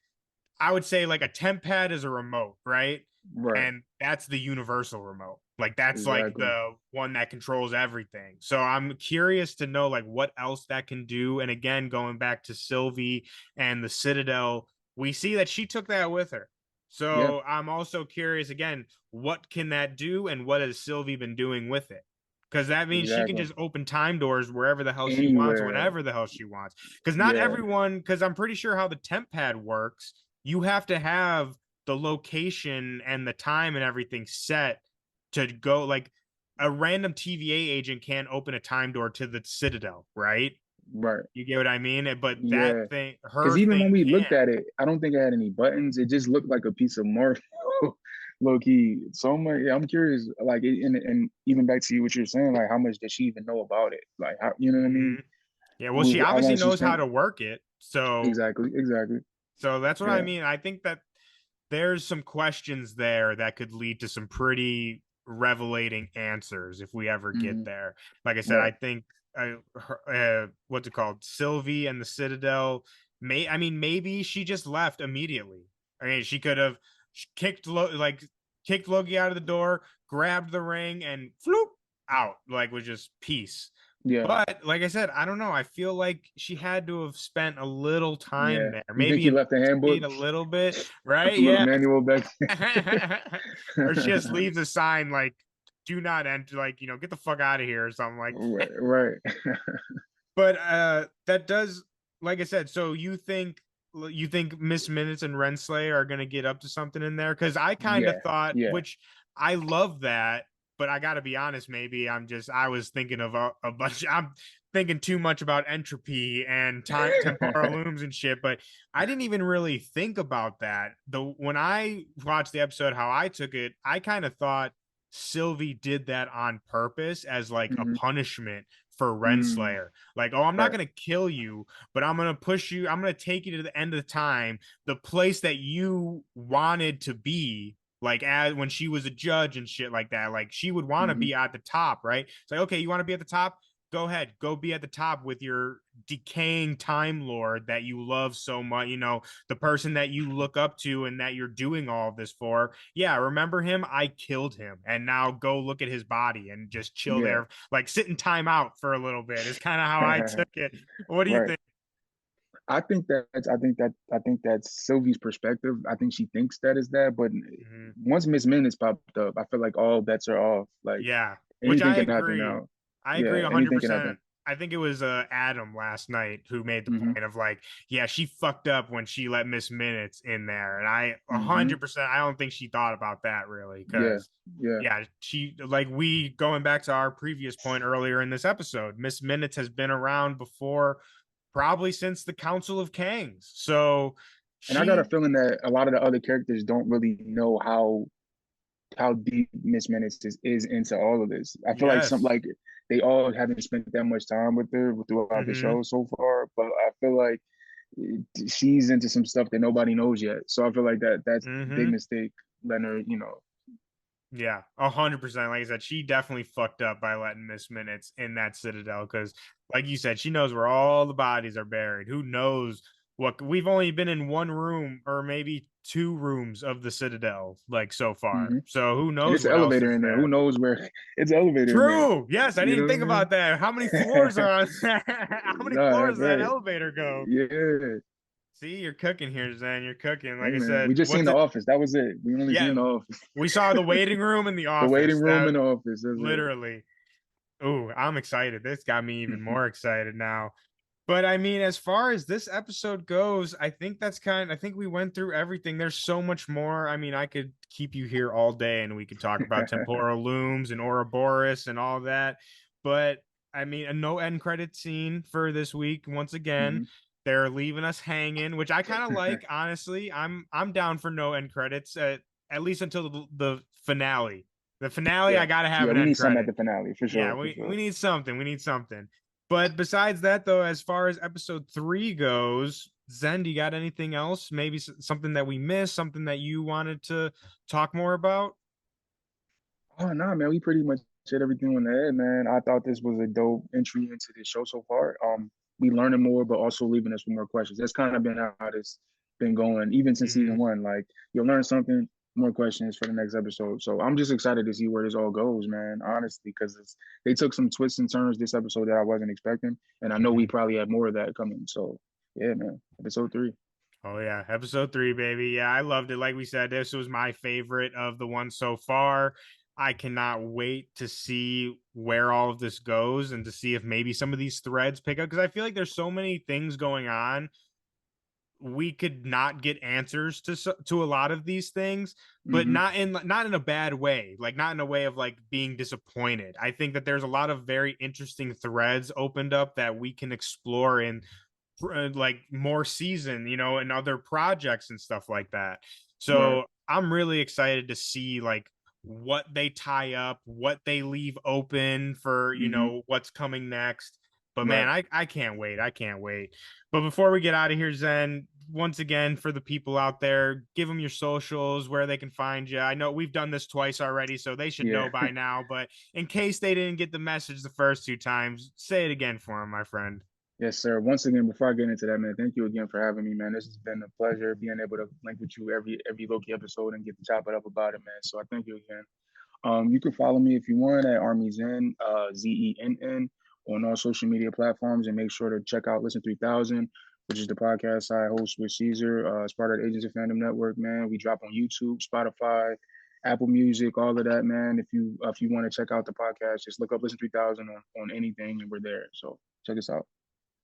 I would say like a temp pad is a remote, right? Right. And that's the universal remote. Like that's like Exactly. the one that controls everything. So I'm curious to know like what else that can do. And again, going back to Sylvie and the Citadel, we see that she took that with her. Yeah. So I'm also curious again, what can that do and what has Sylvie been doing with it? Because that means she can Exactly. just open time doors wherever the hell she wants, Anywhere. whenever the hell she wants. Because not Yeah. everyone, because I'm pretty sure how the temp pad works, you have to have the location and the time and everything set to go. Like a random TVA agent can't open a time door to the Citadel, right? Right. You get what I mean? But that Yeah. thing, Because her even when thing we can. looked at it, I don't think it had any buttons. It just looked like a piece of Marvel, low key. So yeah, I'm curious. Like, and even back to you, what you're saying, like, how much does she even know about it? Like, how, you know what I mean? Mhm. Yeah, well, she How obviously long she knows how spent? to work it. So Exactly. Exactly. that's what I Yeah. mean. I think that there's some questions there that could lead to some pretty revelating answers if we ever get Hmm. there. Like I said, I Right. think what's it called? Sylvie and the Citadel I mean maybe she just left immediately. I mean, she could have kicked Loki out of the door, grabbed the ring and floop out like was just peace. Yeah. But like I said, I don't know. I feel like she had to have spent a little time Yeah. there, You think maybe he left the handbook, investigate a little bit, right? left a little Yeah. manual back? Or she just leaves a sign like do not enter, like, get the fuck out of here or something like that. Right. Right. But that does, like I said, so you think Miss Minutes and Renslayer are gonna get up to something in there? Because I kind of Yeah. thought, Yeah. which I love that, but I gotta be honest, maybe I was thinking of a bunch. I'm thinking too much about entropy and temporal looms and shit, but I didn't even really think about that. When I watched the episode, how I took it, I kind of thought Sylvie did that on purpose as like a Hmm. punishment for Mm. Renslayer. Like, oh, I'm not Right. gonna kill you, but I'm gonna push you. I'm gonna take you to the end of the time, the place that you wanted to be. Like as when she was a judge and shit like that, like she would want to Hmm. be at the top, right? It's like, okay, you want to be at the top? Go ahead, go be at the top with your decaying time lord that you love so much. The person that you look up to and that you're doing all of this for. Yeah, remember him? I killed him, and now go look at his body and just chill Yeah. there, like sit in timeout for a little bit. Is kind of how I took it. What do you Right. think? I think that's Sylvie's perspective. I think she thinks that is that, but Mhm. once Miss Minutes popped up, I feel like all bets are off. Like Yeah, which anything I can happen agree. now. I agree Yeah, anything can 100%. happen. I think it was Adam last night who made the Hmm. point of like, yeah, she fucked up when she let Miss Minutes in there, and I Hmm. 100%. I don't think she thought about that really, Yeah, because yeah. yeah, she like we going back to our previous point earlier in this episode. Miss Minutes has been around before, probably since the Council of Kangs. So And I got a she, feeling that a lot of the other characters don't really know how deep Miss Minutes is into all of this. I feel like some yes, like they all haven't spent that much time with her throughout the mm-hmm, show so far, but I feel like she's into some stuff that nobody knows yet. So I feel like that's a big mm-hmm. mistake letting her. Yeah, 100%. Like I said, she definitely fucked up by letting Miss Minutes in that Citadel because, like you said, she knows where all the bodies are buried. Who knows what? We've only been in one room or maybe two rooms of the Citadel, like so far. Hmm. So who And knows it's an what else elevator is in there. Who there? knows where it's an elevator in there. True. Yes, I You didn't know think about that. How many what floors are I on that? How many No, floors that's does that right. elevator go? Yeah. See, you're cooking here, Zen. You're cooking. Hey Like I man, we said, just seen what's the it? office. That was it. We only Yeah, seen the office. we saw the waiting room in the The waiting office. room That in the office. That's it. literally. Ooh, I'm excited. This got me even Mhm. more excited now. But I mean, as far as this episode goes, I think we went through everything. There's so much more. I mean, I could keep you here all day and we could talk about temporal looms and Ouroboros and all that. But I mean, a no end credit scene for this week. Once again, Mhm. they're leaving us hanging, which I kind of like, honestly. I'm down for no end credits at least until the finale. The finale, I Yeah. gotta have Yeah, an we end need some at credit. the finale for Yeah, sure, for we sure. need something. We need something. But besides that, though, as far as episode 3 goes, Zen, do you got anything else? Maybe something that we missed, something that you wanted to talk more about? Oh no, man, we pretty much hit everything on the head, man. I thought this was a dope entry into the show so far. We learning more, but also leaving us with more questions. That's kind of been how this been going, even since season Mhm. one. Like you'll learn something, more questions for the next episode. So I'm just excited to see where this all goes, man. Honestly, because they took some twists and turns this episode that I wasn't expecting, and I know we Mhm. probably have more of that coming. So yeah, man, episode 3. Oh yeah, episode 3, baby. Yeah, I loved it. Like we said, this was my favorite of the ones so far. I cannot wait to see where all of this goes and to see if maybe some of these threads pick up because I feel like there's so many things going on. We could not get answers to a lot of these things, but Mm-hmm. not in a bad way, like not in a way of like being disappointed. I think that there's a lot of very interesting threads opened up that we can explore in like more season, and other projects and stuff like that. Right. So I'm really excited to see like what they tie up, what they leave open for, Mm-hmm. what's coming next. But man, Right. I can't wait. I can't wait. But before we get out of here, Zen, once again, for the people out there, give them your socials, where they can find you. I know we've done this twice already, so they should Yeah. know by now. But in case they didn't get the message the first 2 times, say it again for them, my friend. Yes, sir. Once again, before I get into that, man, thank you again for having me, man. This has been a pleasure being able to link with you every Loki episode and get to chop it up about it, man. So I thank you again. You can follow me if you want at Army Zen, Zenn, on all social media platforms, and make sure to check out Listen 3000, which is the podcast I host with Caesar. It's part of the Agents of Fandom Network, man. We drop on YouTube, Spotify, Apple Music, all of that, man. If you want to check out the podcast, just look up Listen 3000 on anything, and we're there. So check us out.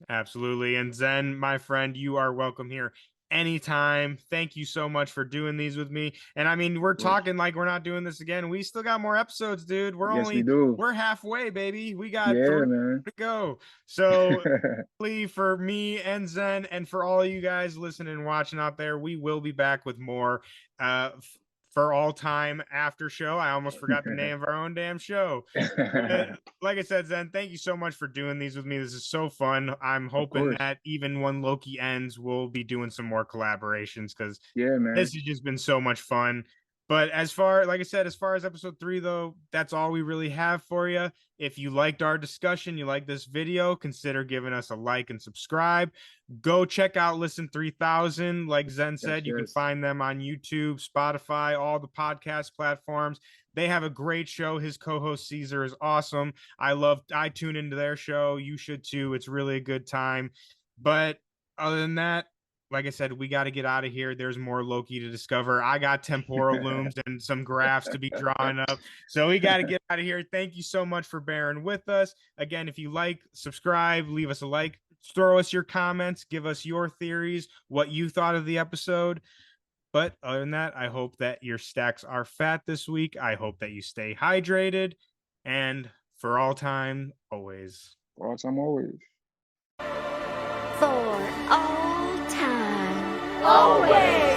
Absolutely. And Zen, my friend, you are welcome here anytime. Thank you so much for doing these with me. And I mean, we're Of course. talking like we're not doing this again. We still got more episodes, dude. Yes, we do. We're halfway, baby. We got Yeah, 3 man. to go. So for me and Zen and for all you guys listening and watching out there, we will be back with more for all time after show. I almost forgot the name of our own damn show. But like I said, Zen, thank you so much for doing these with me. This is so fun. I'm Of hoping course. that even when Loki ends, we'll be doing some more collaborations because Yeah, this man. has just been so much fun. But like I said, as far as episode 3, though, that's all we really have for you. If you liked our discussion, you like this video, consider giving us a like and subscribe. Go check out Listen 3000. Like Zen Yes, said, you can yes. find them on YouTube, Spotify, all the podcast platforms. They have a great show. His co-host Caesar is awesome. I tune into their show. You should too. It's really a good time. But other than that, like I said, we got to get out of here. There's more Loki to discover. I got temporal looms and some graphs to be drawing up. So we got to get out of here. Thank you so much for bearing with us. Again, if you like, subscribe, leave us a like, throw us your comments, give us your theories, what you thought of the episode. But other than that, I hope that your stacks are fat this week. I hope that you stay hydrated. And for all time, always. All time, always. For all time. Always.